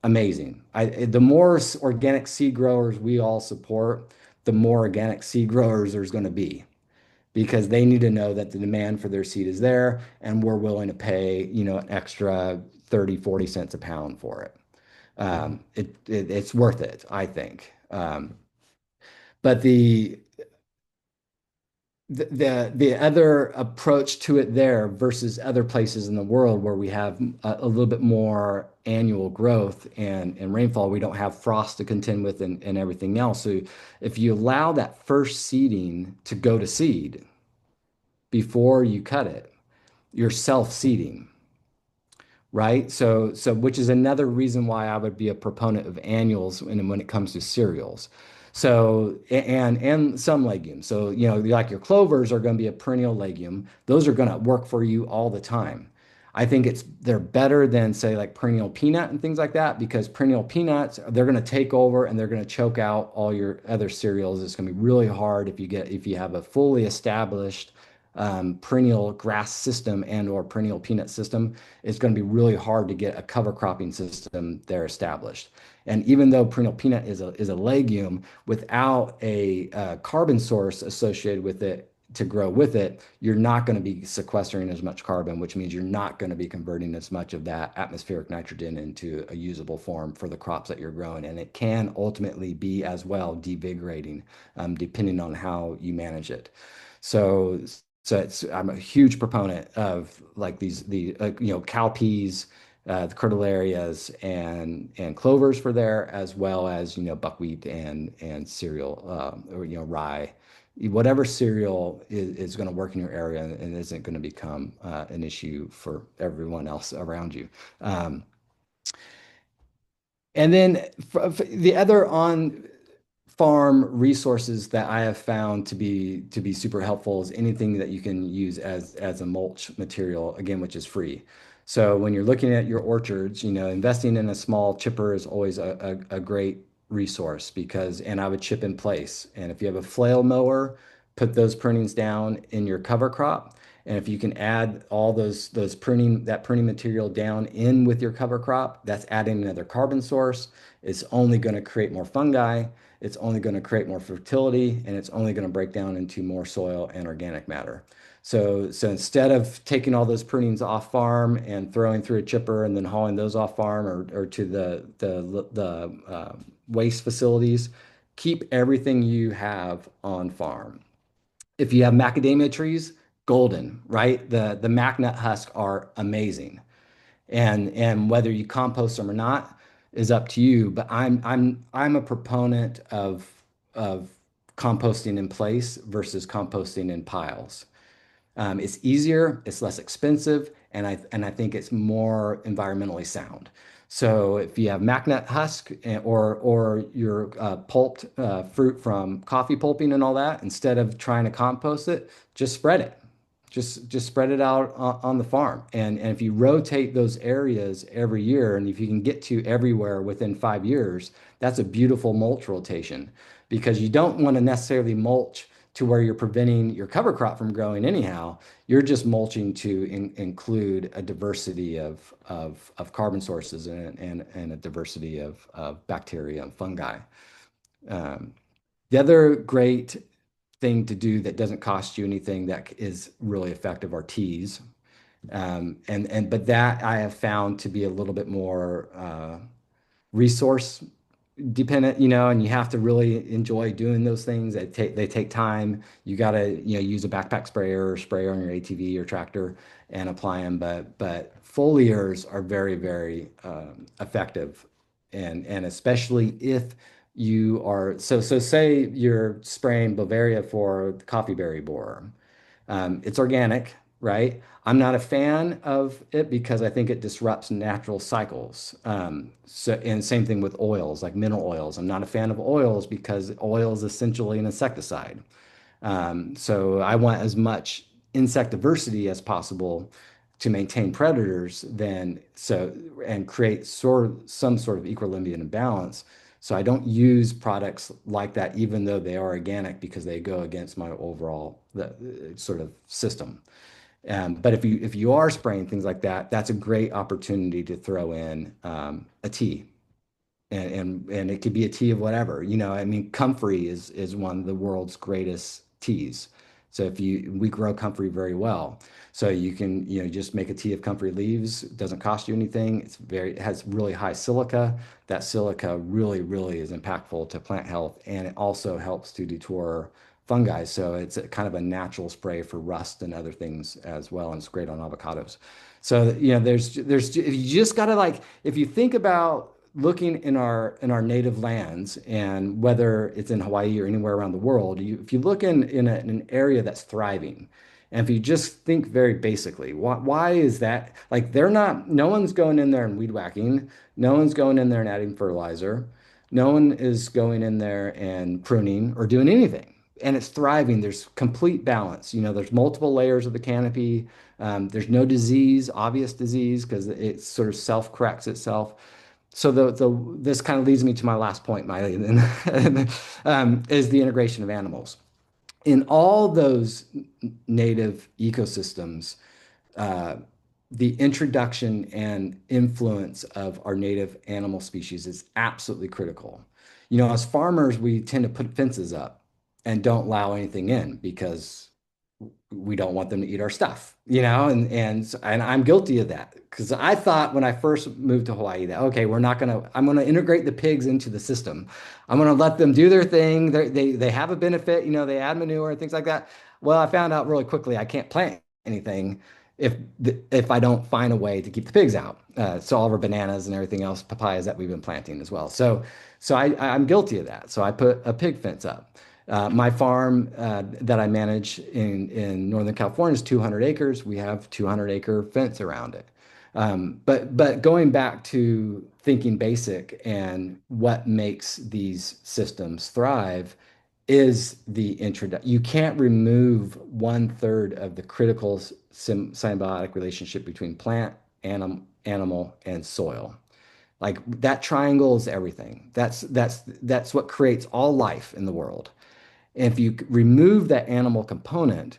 amazing. The more organic seed growers we all support, the more organic seed growers there's going to be, because they need to know that the demand for their seed is there, and we're willing to pay, an extra 30, 40 cents a pound for it. It's worth it, I think. But the other approach to it there versus other places in the world where we have a little bit more annual growth and rainfall, we don't have frost to contend with and everything else. So if you allow that first seeding to go to seed before you cut it, you're self-seeding, right? So which is another reason why I would be a proponent of annuals when it comes to cereals. So and some legumes. So like your clovers are going to be a perennial legume. Those are going to work for you all the time. I think they're better than say like perennial peanut and things like that because perennial peanuts they're going to take over and they're going to choke out all your other cereals. It's going to be really hard if you have a fully established perennial grass system and or perennial peanut system. It's going to be really hard to get a cover cropping system there established. And even though perennial peanut is a legume, without a carbon source associated with it to grow with it, you're not going to be sequestering as much carbon, which means you're not going to be converting as much of that atmospheric nitrogen into a usable form for the crops that you're growing. And it can ultimately be as well devigorating, depending on how you manage it. So, I'm a huge proponent of like cowpeas, the curtilarias and clovers for there, as well as buckwheat and cereal or rye, whatever cereal is going to work in your area and isn't going to become an issue for everyone else around you. Um, and then the other on farm resources that I have found to be super helpful is anything that you can use as a mulch material, again, which is free. So when you're looking at your orchards, investing in a small chipper is always a great resource and I would chip in place. And if you have a flail mower, put those prunings down in your cover crop. And if you can add all that pruning material down in with your cover crop, that's adding another carbon source. It's only going to create more fungi. It's only going to create more fertility, and it's only going to break down into more soil and organic matter. So instead of taking all those prunings off farm and throwing through a chipper and then hauling those off farm or to the waste facilities, keep everything you have on farm. If you have macadamia trees, golden, right? The mac nut husks are amazing. And whether you compost them or not is up to you. But I'm a proponent of composting in place versus composting in piles. It's easier, it's less expensive, and I think it's more environmentally sound. So if you have macnut husk or your pulped fruit from coffee pulping and all that, instead of trying to compost it, just spread it. Just spread it out on the farm. And if you rotate those areas every year, and if you can get to everywhere within 5 years, that's a beautiful mulch rotation because you don't want to necessarily mulch to where you're preventing your cover crop from growing anyhow. You're just mulching to include a diversity of carbon sources and a diversity of bacteria and fungi. Um, the other great thing to do that doesn't cost you anything that is really effective are teas. But that I have found to be a little bit more resource dependent, and you have to really enjoy doing those things. They take time. You got to, use a backpack sprayer or sprayer on your ATV or tractor and apply them. But foliars are very, very effective, and especially if you are so say you're spraying Bavaria for the coffee berry borer. It's organic, right? I'm not a fan of it because I think it disrupts natural cycles. And same thing with oils, like mineral oils. I'm not a fan of oils because oil is essentially an insecticide. So I want as much insect diversity as possible to maintain predators and create some sort of equilibrium and balance. So I don't use products like that, even though they are organic, because they go against my overall sort of system. But if you are spraying things like that, that's a great opportunity to throw in a tea, and it could be a tea of whatever. I mean, comfrey is one of the world's greatest teas. So we grow comfrey very well. So you can, just make a tea of comfrey leaves. It doesn't cost you anything. It has really high silica. That silica really, really is impactful to plant health, and it also helps to detour fungi. So it's a kind of a natural spray for rust and other things as well, and it's great on avocados. So, there's if you just gotta like if you think about looking in our native lands, and whether it's in Hawaii or anywhere around the world, if you look in an area that's thriving, and if you just think very basically, why is that? Like, no one's going in there and weed whacking, no one's going in there and adding fertilizer, no one is going in there and pruning or doing anything. And it's thriving. There's complete balance. There's multiple layers of the canopy. There's no disease, obvious disease, because it sort of self-corrects itself. So this kind of leads me to my last point, Maile, is the integration of animals. In all those native ecosystems, uh, the introduction and influence of our native animal species is absolutely critical. As farmers, we tend to put fences up and don't allow anything in because we don't want them to eat our stuff, and I'm guilty of that because I thought when I first moved to Hawaii that, okay, I'm gonna integrate the pigs into the system. I'm gonna let them do their thing. They have a benefit, they add manure and things like that. Well, I found out really quickly I can't plant anything if I don't find a way to keep the pigs out. So all of our bananas and everything else, papayas that we've been planting as well. So I'm guilty of that. So I put a pig fence up. My farm that I manage in Northern California is 200 acres. We have 200-acre fence around it. But going back to thinking basic and what makes these systems thrive is the introduction. You can't remove 1/3 of the critical symbiotic relationship between plant, animal, and soil. Like, that triangle is everything. That's what creates all life in the world. And if you remove that animal component,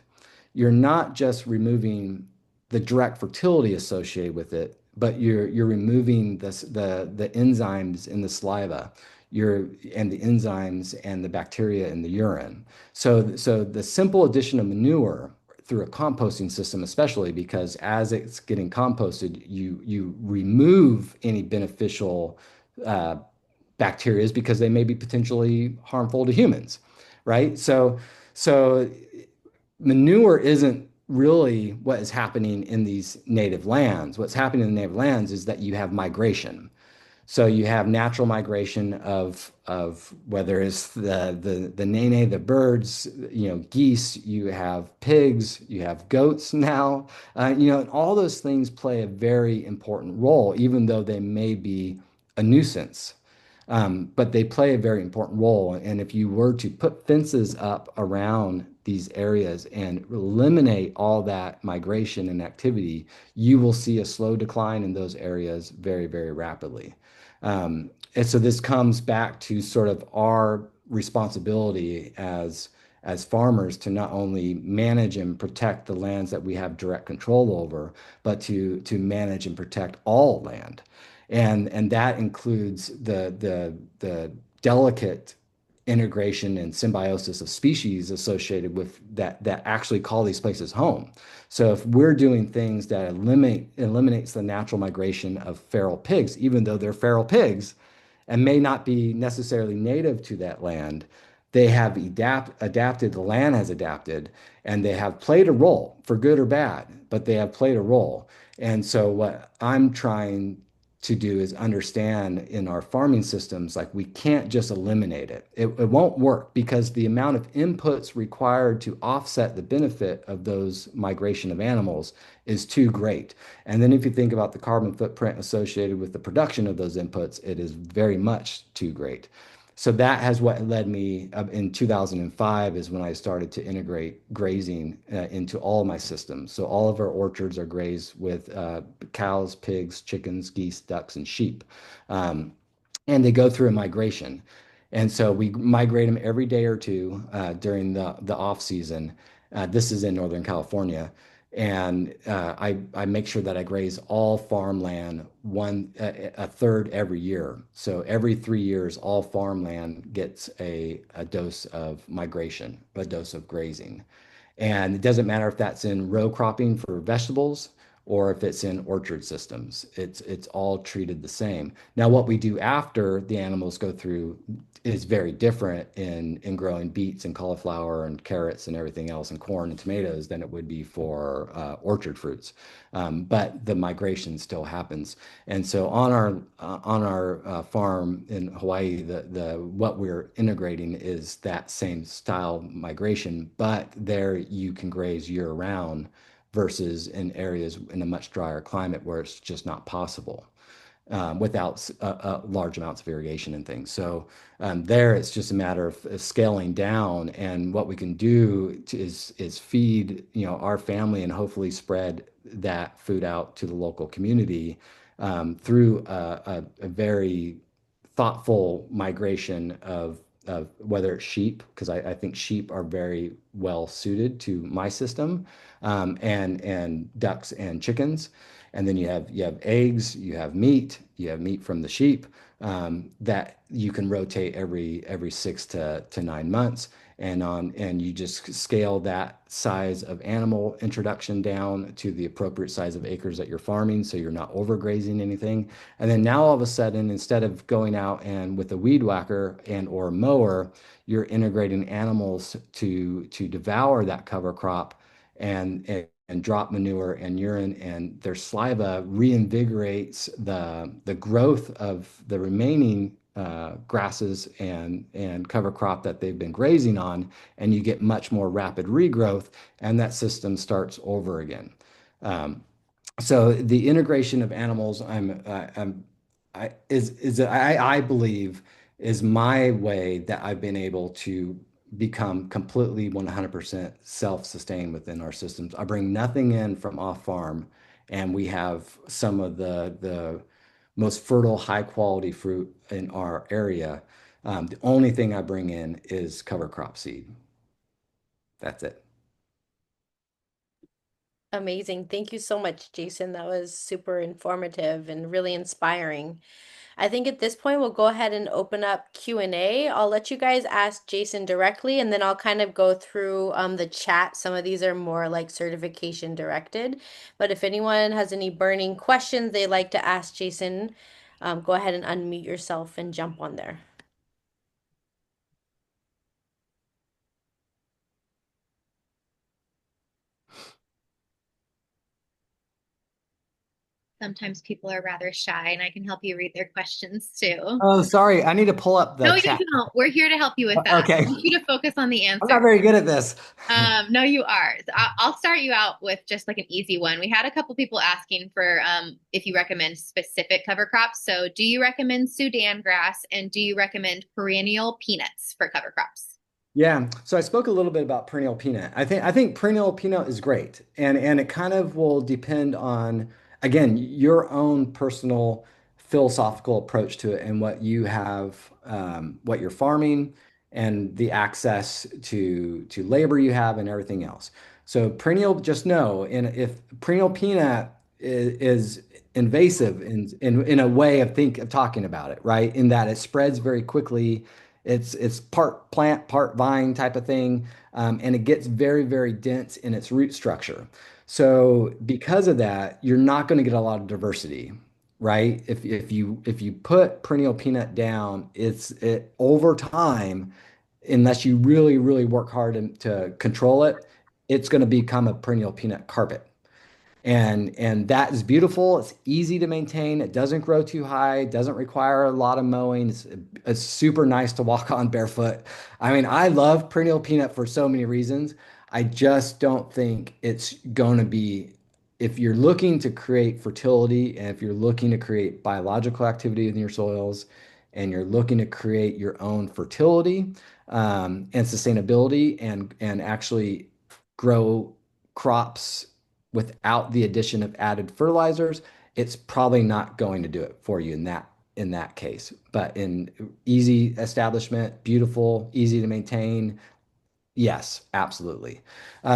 you're not just removing the direct fertility associated with it, but you're removing the enzymes in the saliva, and the enzymes and the bacteria in the urine. So the simple addition of manure through a composting system, especially because as it's getting composted, you remove any beneficial uh, bacteria because they may be potentially harmful to humans, right? So manure isn't really what is happening in these native lands. What's happening in the native lands is that you have migration. So you have natural migration of whether it's the nene, the birds, geese, you have pigs, you have goats now, and all those things play a very important role, even though they may be a nuisance. But they play a very important role. And if you were to put fences up around these areas and eliminate all that migration and activity, you will see a slow decline in those areas very, very rapidly. And so this comes back to sort of our responsibility as farmers to not only manage and protect the lands that we have direct control over, but to manage and protect all land. And that includes the delicate integration and symbiosis of species associated with that actually call these places home. So if we're doing things that eliminates the natural migration of feral pigs, even though they're feral pigs and may not be necessarily native to that land, they have adapted, the land has adapted, and they have played a role for good or bad, but they have played a role. And so what I'm trying to do is understand in our farming systems, like, we can't just eliminate it. It won't work because the amount of inputs required to offset the benefit of those migration of animals is too great. And then if you think about the carbon footprint associated with the production of those inputs, it is very much too great. So that has what led me in 2005 is when I started to integrate grazing into all of my systems. So all of our orchards are grazed with cows, pigs, chickens, geese, ducks, and sheep. And they go through a migration. And so we migrate them every day or two during the off season. This is in Northern California. And I make sure that I graze all farmland a third every year. So every 3 years, all farmland gets a dose of migration, a dose of grazing. And it doesn't matter if that's in row cropping for vegetables or if it's in orchard systems. It's all treated the same. Now, what we do after the animals go through is very different in growing beets and cauliflower and carrots and everything else and corn and tomatoes than it would be for orchard fruits. But the migration still happens. And so on our farm in Hawaii, the what we're integrating is that same style migration, but there you can graze year round versus in areas in a much drier climate where it's just not possible without large amounts of irrigation and things. So there, it's just a matter of scaling down, and what we can do is feed our family and hopefully spread that food out to the local community through a very thoughtful migration of whether it's sheep, because I think sheep are very well suited to my system, and ducks and chickens. And then you have eggs, you have meat from the sheep that you can rotate every 6 to 9 months, and you just scale that size of animal introduction down to the appropriate size of acres that you're farming, so you're not overgrazing anything. And then now all of a sudden, instead of going out and with a weed whacker and or mower, you're integrating animals to devour that cover crop and drop manure and urine, and their saliva reinvigorates the growth of the remaining grasses and cover crop that they've been grazing on, and you get much more rapid regrowth, and that system starts over again. So the integration of animals, I believe is my way that I've been able to become completely 100% self-sustained within our systems. I bring nothing in from off farm, and we have some of the most fertile, high quality fruit in our area. The only thing I bring in is cover crop seed. That's it. Amazing. Thank you so much, Jason. That was super informative and really inspiring. I think at this point we'll go ahead and open up Q&A. I'll let you guys ask Jason directly, and then I'll kind of go through the chat. Some of these are more like certification directed, but if anyone has any burning questions they'd like to ask Jason, go ahead and unmute yourself and jump on there. Sometimes people are rather shy, and I can help you read their questions too. Oh, sorry. I need to pull up the No, you chat. don't. We're here to help you with that. Okay. I want you to focus on the I'm not answer. very good at this. No, you are. So I'll start you out with just like an easy one. We had a couple people asking for if you recommend specific cover crops. So, do you recommend Sudan grass, and do you recommend perennial peanuts for cover crops? Yeah, so I spoke a little bit about perennial peanut. I think perennial peanut is great, and it kind of will depend on, again, your own personal philosophical approach to it and what you have, what you're farming, and the access to labor you have and everything else. So perennial, just know, and if perennial peanut is invasive in a way of talking about it, right? In that it spreads very quickly. It's part plant, part vine type of thing, and it gets very, very dense in its root structure. So because of that, you're not going to get a lot of diversity, right? If you put perennial peanut down, it over time, unless you really, really work hard to control it, it's going to become a perennial peanut carpet. And that is beautiful. It's easy to maintain. It doesn't grow too high. It doesn't require a lot of mowing. It's super nice to walk on barefoot. I mean, I love perennial peanut for so many reasons. I just don't think it's going to be, if you're looking to create fertility and if you're looking to create biological activity in your soils and you're looking to create your own fertility and sustainability and actually grow crops without the addition of added fertilizers, it's probably not going to do it for you in that case. But in easy establishment, beautiful, easy to maintain, yes, absolutely.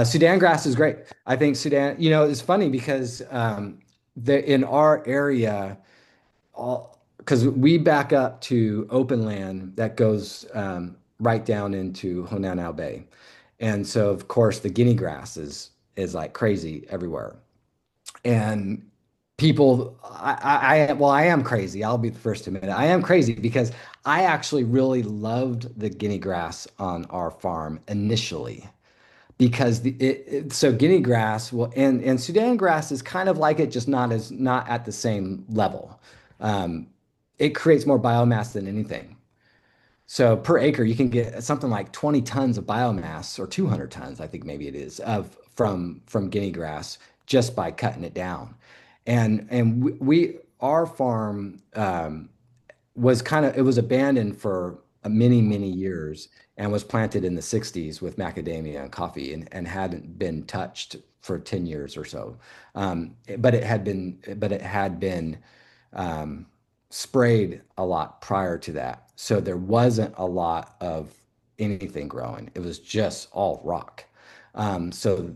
Sudan grass is great. I think Sudan, it's funny because in our area, all because we back up to open land that goes right down into Honanao Bay. And so, of course, the guinea grass is like crazy everywhere. And people, well, I am crazy. I'll be the first to admit it. I am crazy because I actually really loved the guinea grass on our farm initially because so guinea grass well and Sudan grass is kind of like it, just not at the same level. Um, it creates more biomass than anything. So per acre, you can get something like 20 tons of biomass, or 200 tons, I think maybe it is, of from guinea grass just by cutting it down. And we our farm was kind of, it was abandoned for many years and was planted in the 60s with macadamia and coffee, and hadn't been touched for 10 years or so. But it had been um, sprayed a lot prior to that. So there wasn't a lot of anything growing. It was just all rock. So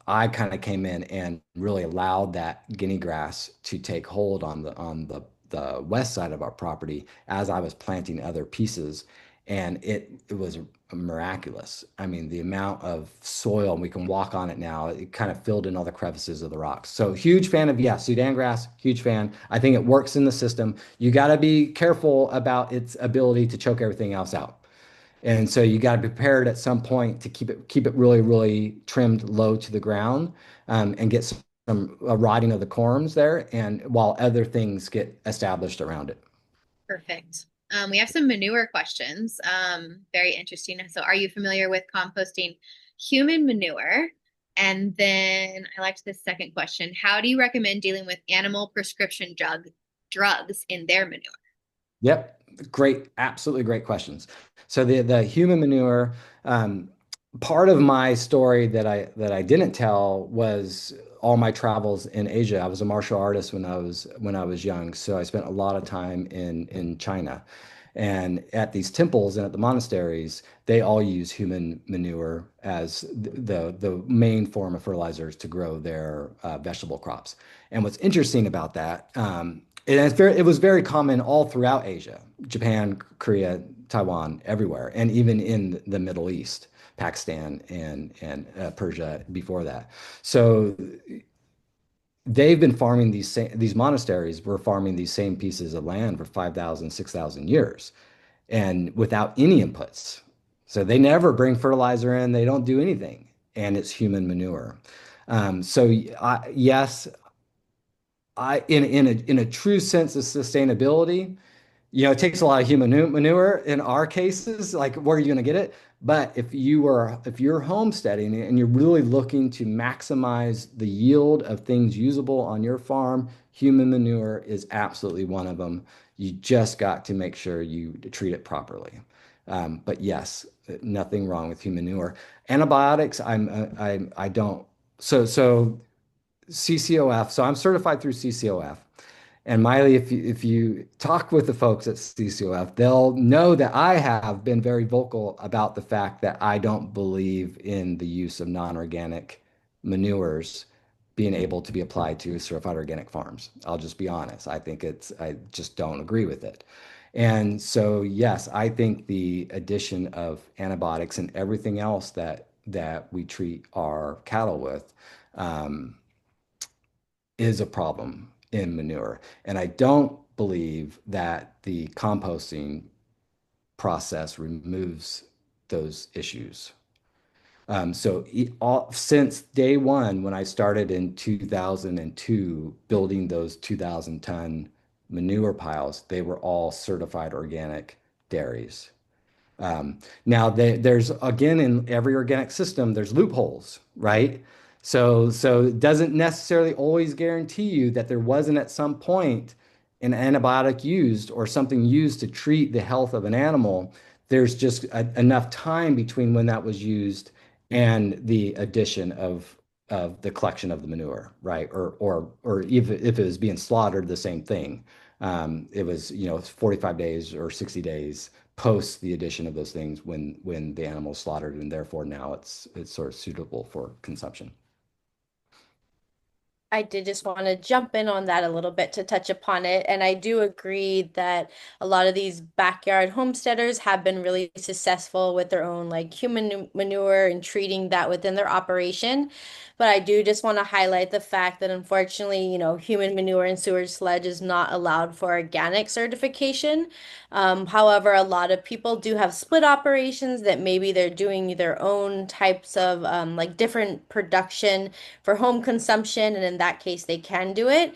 I kind of came in and really allowed that guinea grass to take hold on the west side of our property as I was planting other pieces, and it was miraculous. I mean, the amount of soil, and we can walk on it now, it kind of filled in all the crevices of the rocks. So huge fan of, yeah, Sudan grass, huge fan. I think it works in the system. You got to be careful about its ability to choke everything else out. And so you got to be prepared at some point to keep it really trimmed low to the ground, and get some rotting of the corms there, and while other things get established around it. Perfect. We have some manure questions. Very interesting. So, are you familiar with composting human manure? And then I liked this second question. How do you recommend dealing with animal prescription drugs in their manure? Yep. Great. Absolutely great questions. So the human manure, part of my story that I didn't tell was all my travels in Asia. I was a martial artist when I was young, so I spent a lot of time in China. And at these temples and at the monasteries, they all use human manure as the main form of fertilizers to grow their vegetable crops. And what's interesting about that, it was very common all throughout Asia, Japan, Korea, Taiwan, everywhere, and even in the Middle East, Pakistan and Persia before that. So they've been farming these monasteries were farming these same pieces of land for 5,000, 6,000 years, and without any inputs. So they never bring fertilizer in, they don't do anything, and it's human manure. Yes, in a true sense of sustainability, it takes a lot of human manure in our cases. Like, where are you going to get it? But if you're homesteading and you're really looking to maximize the yield of things usable on your farm, human manure is absolutely one of them. You just got to make sure you treat it properly. But yes, nothing wrong with human manure. Antibiotics, I don't. So CCOF. So I'm certified through CCOF. And Miley, if you talk with the folks at CCOF, they'll know that I have been very vocal about the fact that I don't believe in the use of non-organic manures being able to be applied to certified organic farms. I'll just be honest. I just don't agree with it. And so, yes, I think the addition of antibiotics and everything else that we treat our cattle with, um, is a problem in manure. And I don't believe that the composting process removes those issues. Since day one, when I started in 2002, building those 2,000-ton manure piles, they were all certified organic dairies. Now there's, again, in every organic system, there's loopholes, right? So it doesn't necessarily always guarantee you that there wasn't at some point an antibiotic used or something used to treat the health of an animal. There's just enough time between when that was used and the addition of the collection of the manure, right? Or if it was being slaughtered, the same thing. It was, 45 days or 60 days post the addition of those things when the animal is slaughtered, and therefore now it's sort of suitable for consumption. I did just want to jump in on that a little bit to touch upon it. And I do agree that a lot of these backyard homesteaders have been really successful with their own like human manure and treating that within their operation. But I do just want to highlight the fact that unfortunately, human manure and sewage sludge is not allowed for organic certification. However, a lot of people do have split operations that maybe they're doing their own types of like different production for home consumption, and in that case, they can do it.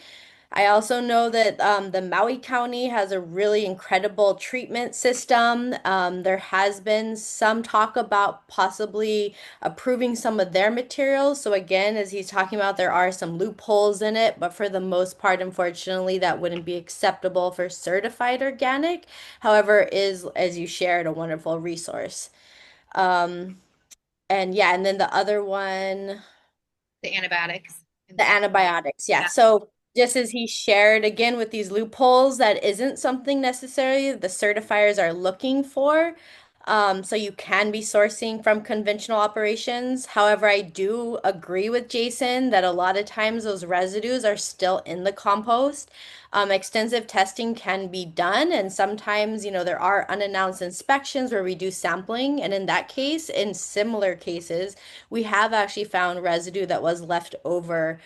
I also know that the Maui County has a really incredible treatment system. There has been some talk about possibly approving some of their materials. So again, as he's talking about, there are some loopholes in it, but for the most part, unfortunately, that wouldn't be acceptable for certified organic. However, is, as you shared, a wonderful resource. Um, and yeah, and then the other one. The antibiotics and The stuff. antibiotics, yeah. Yeah. So just as he shared again with these loopholes, that isn't something necessarily the certifiers are looking for. So you can be sourcing from conventional operations. However, I do agree with Jason that a lot of times those residues are still in the compost. Extensive testing can be done, and sometimes, there are unannounced inspections where we do sampling. And in that case, in similar cases, we have actually found residue that was left over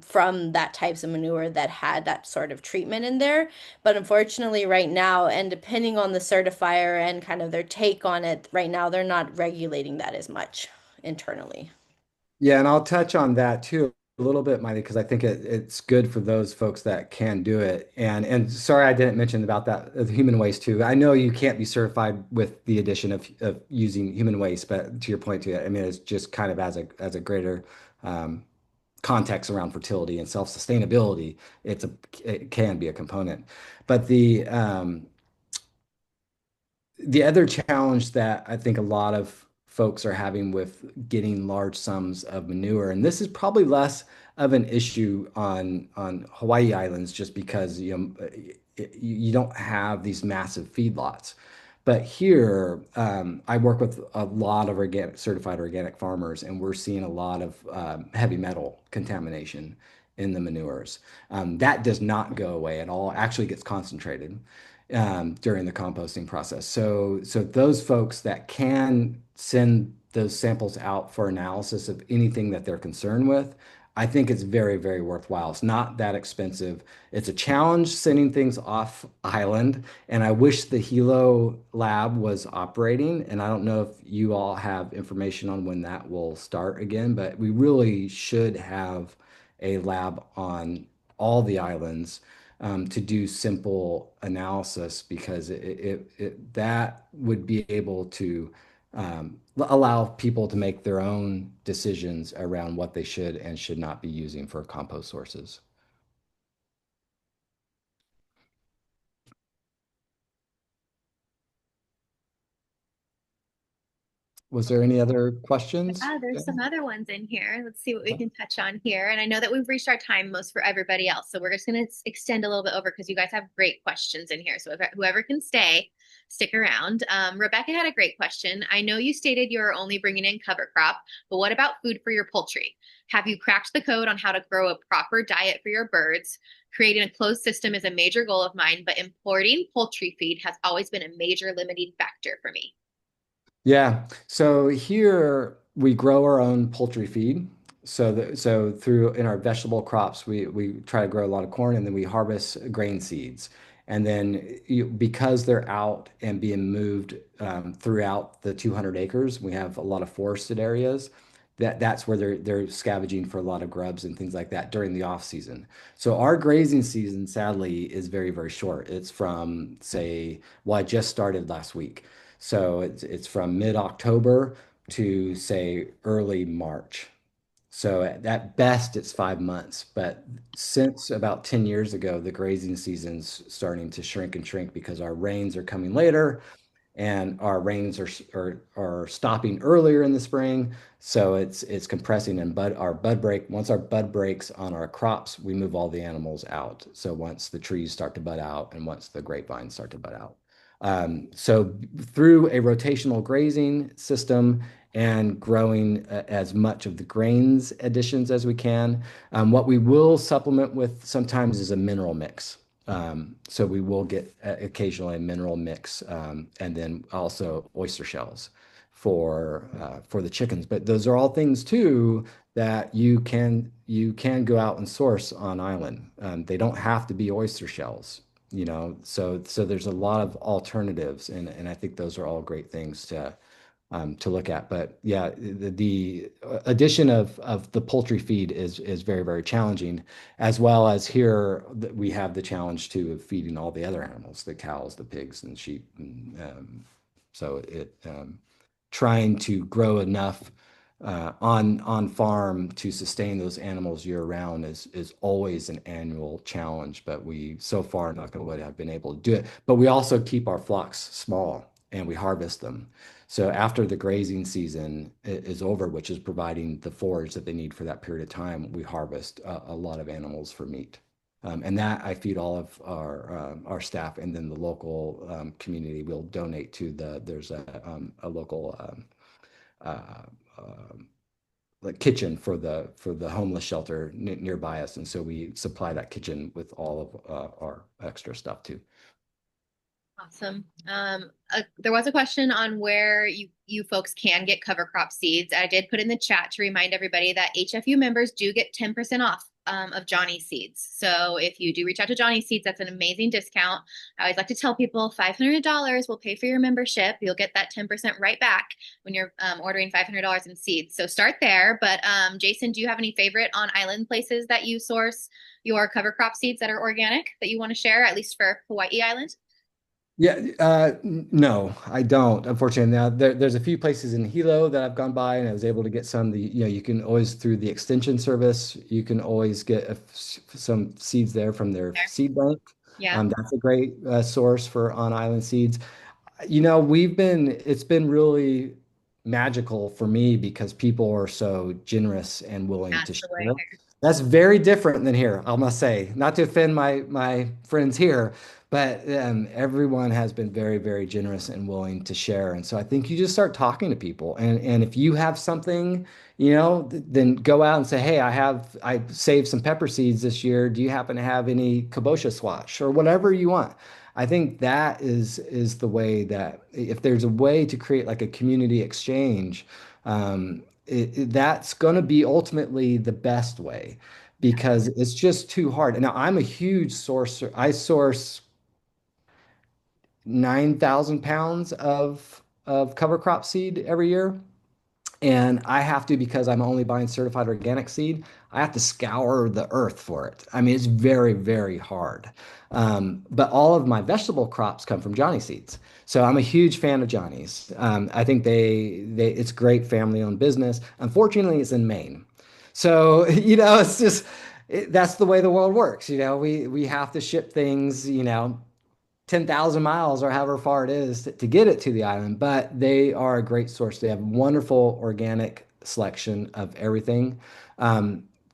from that types of manure that had that sort of treatment in there. But unfortunately, right now, and depending on the certifier and kind of their take on it, right now, they're not regulating that as much internally. Yeah, and I'll touch on that too a little bit, Miley, because I think it's good for those folks that can do it. And sorry I didn't mention about that of human waste too. I know you can't be certified with the addition of using human waste, but to your point too, I mean it's just kind of as a greater um, context around fertility and self-sustainability, it can be a component. But the other challenge that I think a lot of folks are having with getting large sums of manure, and this is probably less of an issue on Hawaii Islands, just because you don't have these massive feedlots. But here, I work with a lot of organic certified organic farmers, and we're seeing a lot of heavy metal contamination in the manures. That does not go away at all. Actually, gets concentrated during the composting process. So those folks that can send those samples out for analysis of anything that they're concerned with, I think it's very, very worthwhile. It's not that expensive. It's a challenge sending things off island, and I wish the Hilo lab was operating. And I don't know if you all have information on when that will start again, but we really should have a lab on all the islands to do simple analysis because that would be able to allow people to make their own decisions around what they should and should not be using for compost sources. Was there any other questions? Yeah, there's some other ones in here. Let's see what we can touch on here. And I know that we've reached our time most for everybody else. So we're just going to extend a little bit over because you guys have great questions in here. So if, whoever can stay, stick around. Rebecca had a great question. I know you stated you're only bringing in cover crop, but what about food for your poultry? Have you cracked the code on how to grow a proper diet for your birds? Creating a closed system is a major goal of mine, but importing poultry feed has always been a major limiting factor for me. Yeah. So here we grow our own poultry feed. So through in our vegetable crops, we try to grow a lot of corn and then we harvest grain seeds. And then because they're out and being moved throughout the 200 acres, we have a lot of forested areas. That's where they're scavenging for a lot of grubs and things like that during the off season. So our grazing season, sadly, is very, very short. It's from say, well, I just started last week. So it's from mid-October to say early March. So at best it's 5 months, but since about 10 years ago, the grazing season's starting to shrink and shrink because our rains are coming later and our rains are stopping earlier in the spring. So it's compressing and bud break. Once our bud breaks on our crops, we move all the animals out. So once the trees start to bud out and once the grapevines start to bud out. So through a rotational grazing system and growing as much of the grains additions as we can. What we will supplement with sometimes is a mineral mix. So we will get occasionally a mineral mix, and then also oyster shells for the chickens. But those are all things too that you can go out and source on island. They don't have to be oyster shells, so there's a lot of alternatives, and I think those are all great things to look at. But yeah, the addition of the poultry feed is very, very challenging, as well as here we have the challenge too of feeding all the other animals, the cows, the pigs, and sheep. So trying to grow enough on farm to sustain those animals year round is always an annual challenge. But we so far, knock on wood, have been able to do it. But we also keep our flocks small and we harvest them. So after the grazing season is over, which is providing the forage that they need for that period of time, we harvest a lot of animals for meat. And that I feed all of our staff, and then the local community will donate to there's a local uh, um, like kitchen for the homeless shelter nearby us, and so we supply that kitchen with all of our extra stuff too. Awesome. There was a question on where you folks can get cover crop seeds. I did put in the chat to remind everybody that HFU members do get 10% off of Johnny Seeds. So if you do reach out to Johnny Seeds, that's an amazing discount. I always like to tell people $500 will pay for your membership. You'll get that 10% right back when you're ordering $500 in seeds. So start there. But Jason, do you have any favorite on island places that you source your cover crop seeds that are organic that you want to share, at least for Hawaii Island? Yeah, no, I don't. Unfortunately, now there's a few places in Hilo that I've gone by and I was able to get some. You can always through the extension service, you can always get some seeds there from their There. seed bank. Yeah, That's a great source for on-island seeds. It's been really magical for me because people are so generous and willing to that's the way share. here. That's very different than here, I must say. Not to offend my friends here, but everyone has been very, very generous and willing to share. And so I think you just start talking to people, and if you have something, then go out and say, "Hey, I saved some pepper seeds this year. Do you happen to have any kabocha squash or whatever you want?" I think that is the way that if there's a way to create like a community exchange, that's going to be ultimately the best way because it's just too hard. Now, I'm a huge sourcer. I source 9,000 pounds of cover crop seed every year. And I have to, because I'm only buying certified organic seed, I have to scour the earth for it. I mean, it's very, very hard. But all of my vegetable crops come from Johnny Seeds. So I'm a huge fan of Johnny's. I think it's great family-owned business. Unfortunately, it's in Maine. So, it's just, that's the way the world works. We have to ship things, 10,000 miles or however far it is to get it to the island, but they are a great source. They have wonderful organic selection of everything.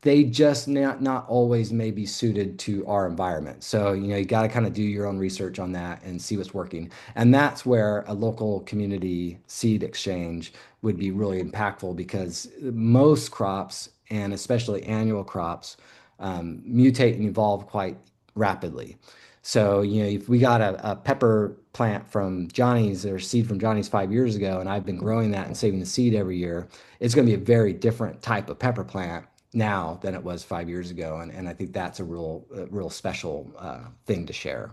They just not always may be suited to our environment. So, you got to kind of do your own research on that and see what's working. And that's where a local community seed exchange would be really impactful because most crops, and especially annual crops, mutate and evolve quite rapidly. So, if we got a pepper plant from Johnny's or seed from Johnny's 5 years ago, and I've been growing that and saving the seed every year, it's going to be a very different type of pepper plant now than it was 5 years ago. And I think that's a real special thing to share.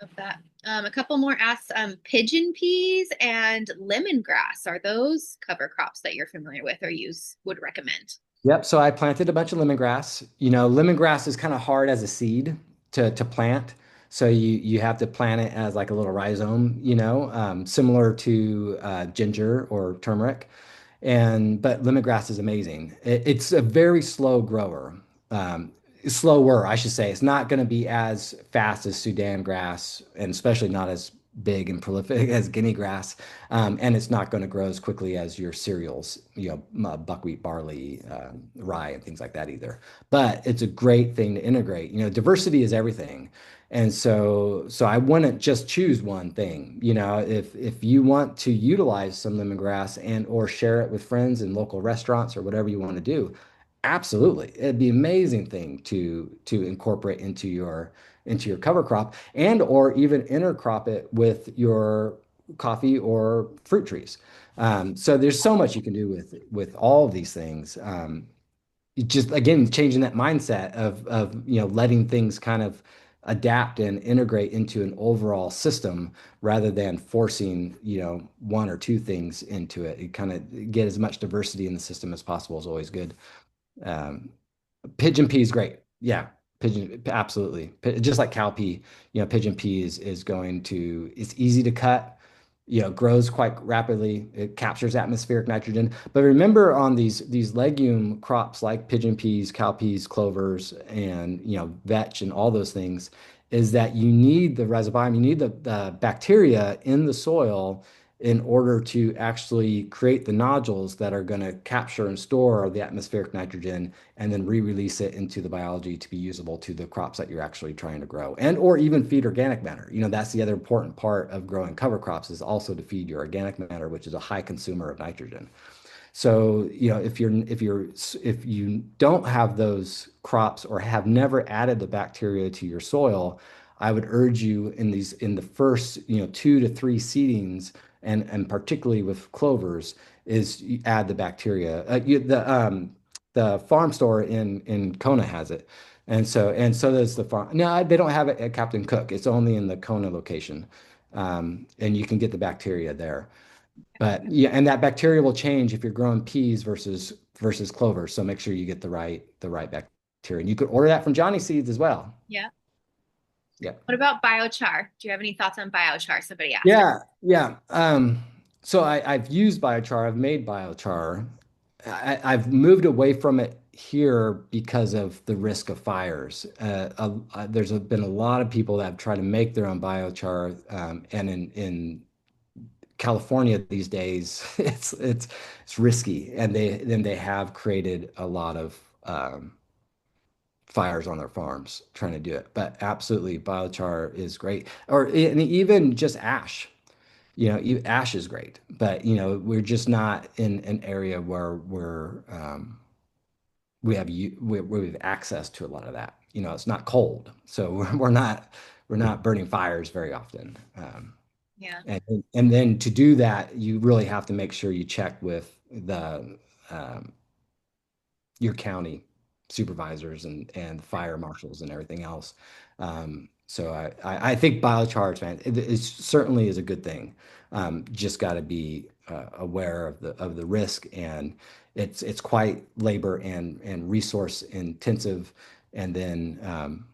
Of that. A couple more asks, pigeon peas and lemongrass. Are those cover crops that you're familiar with or would recommend? Yep. So I planted a bunch of lemongrass. Lemongrass is kind of hard as a seed to plant. So you have to plant it as like a little rhizome, similar to ginger or turmeric. But lemongrass is amazing. It's a very slow grower. Slower, I should say. It's not going to be as fast as Sudan grass, and especially not as big and prolific as Guinea grass. And it's not going to grow as quickly as your cereals, buckwheat, barley, rye, and things like that either. But it's a great thing to integrate. Diversity is everything. And so I wouldn't just choose one thing. If you want to utilize some lemongrass and or share it with friends in local restaurants or whatever you want to do, absolutely. It'd be an amazing thing to incorporate into your cover crop and or even intercrop it with your coffee or fruit trees. So there's so much you can do with all of these things. Just again changing that mindset of letting things kind of adapt and integrate into an overall system rather than forcing one or two things into it. You kind of get as much diversity in the system as possible is always good. um, Pigeon pea is great. Yeah, pigeon absolutely. Just like cowpea, pigeon pea is going to it's easy to cut, grows quite rapidly. It captures atmospheric nitrogen. But remember on these legume crops like pigeon peas, cowpeas, clovers, and vetch and all those things, is that you need the rhizobium, you need the bacteria in the soil in order to actually create the nodules that are going to capture and store the atmospheric nitrogen and then re-release it into the biology to be usable to the crops that you're actually trying to grow and or even feed organic matter. That's the other important part of growing cover crops is also to feed your organic matter, which is a high consumer of nitrogen. So, if you don't have those crops or have never added the bacteria to your soil, I would urge you in the first, 2 to 3 seedings, and particularly with clovers, is you add the bacteria. The farm store in Kona has it. And so does the farm. No, they don't have it at Captain Cook. It's only in the Kona location. And you can get the bacteria there. But yeah, and that bacteria will change if you're growing peas versus clover. So make sure you get the right bacteria. And you could order that from Johnny Seeds as well. Yeah. Yeah. What about biochar? Do you have any thoughts on biochar? Somebody asked. Yeah, yeah. So I've used biochar. I've made biochar. I've moved away from it here because of the risk of fires. There's been a lot of people that have tried to make their own biochar, and in California these days, it's risky, and they have created a lot of fires on their farms trying to do it. But absolutely, biochar is great, and even just ash. Ash is great, but we're just not in an area where we have access to a lot of that. It's not cold, so we're not burning fires very often. Yeah. And then to do that, you really have to make sure you check with the your county supervisors and fire marshals and everything else. So I think biochar, man, it certainly is a good thing. Just got to be aware of the risk, and it's quite labor and resource intensive, and then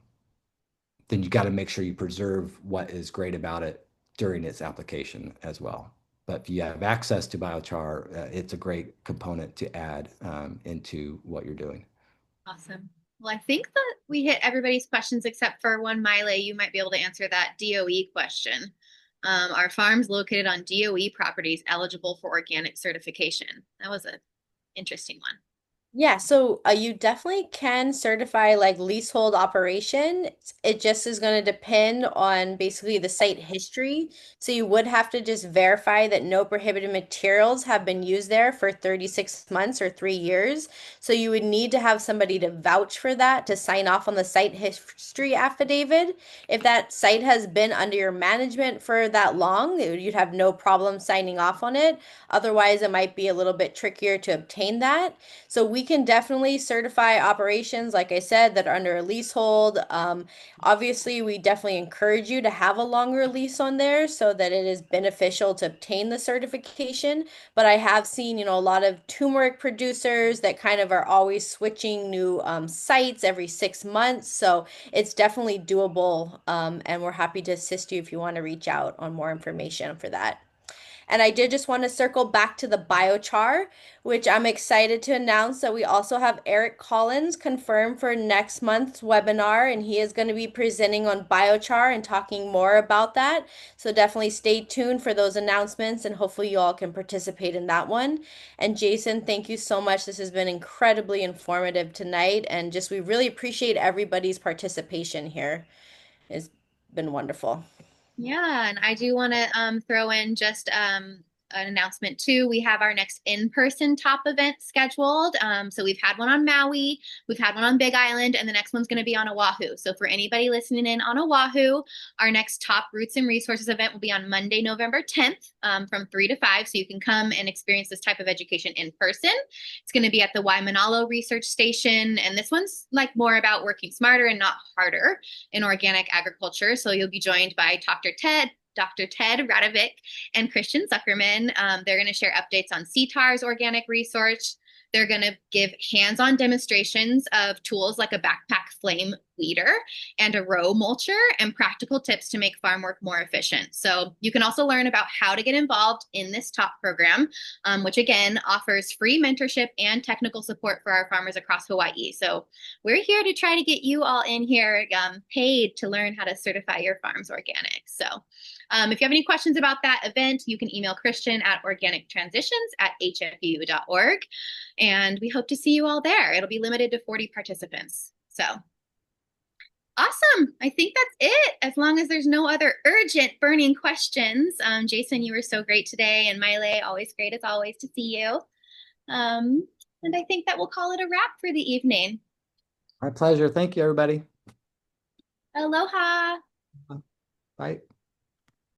you got to make sure you preserve what is great about it during its application as well. But if you have access to biochar, it's a great component to add into what you're doing. Awesome. Well, I think that we hit everybody's questions except for one. Maile, you might be able to answer that DOE question. Are farms located on DOE properties eligible for organic certification? That was an interesting one. Yeah, so you definitely can certify like leasehold operation. It just is going to depend on basically the site history. So you would have to just verify that no prohibited materials have been used there for 36 months or 3 years. So you would need to have somebody to vouch for that to sign off on the site history affidavit. If that site has been under your management for that long, you'd have no problem signing off on it. Otherwise, it might be a little bit trickier to obtain that. So we can definitely certify operations, like I said, that are under a leasehold. Obviously, we definitely encourage you to have a longer lease on there so that it is beneficial to obtain the certification. But I have seen, a lot of turmeric producers that kind of are always switching new sites every 6 months. So it's definitely doable. And we're happy to assist you if you want to reach out on more information for that. And I did just want to circle back to the biochar, which I'm excited to announce that we also have Eric Collins confirmed for next month's webinar, and he is going to be presenting on biochar and talking more about that. So definitely stay tuned for those announcements, and hopefully you all can participate in that one. And Jason, thank you so much. This has been incredibly informative tonight, and just we really appreciate everybody's participation here. Is been wonderful. Yeah, and I do want to throw in just an announcement too. We have our next in-person top event scheduled. So we've had one on Maui, we've had one on Big Island, and the next one's going to be on Oahu. So for anybody listening in on Oahu, our next top Roots and Resources event will be on Monday, November 10th, from 3 to 5. So you can come and experience this type of education in person. It's going to be at the Waimanalo Research Station, and this one's like more about working smarter and not harder in organic agriculture. So you'll be joined by Dr. Ted Radovic and Christian Zuckerman. They're going to share updates on CTAR's organic research. They're going to give hands-on demonstrations of tools like a backpack flame weeder and a row mulcher and practical tips to make farm work more efficient. So you can also learn about how to get involved in this TOPP program, which again offers free mentorship and technical support for our farmers across Hawaii. So we're here to try to get you all in here paid to learn how to certify your farms organic. So if you have any questions about that event, you can email Christian at organictransitions@hfu.org. And we hope to see you all there. It'll be limited to 40 participants. So awesome. I think that's it, as long as there's no other urgent burning questions. Jason, you were so great today. And Maile, always great as always to see you. And I think that we'll call it a wrap for the evening. My pleasure. Thank you, everybody. Aloha. Bye.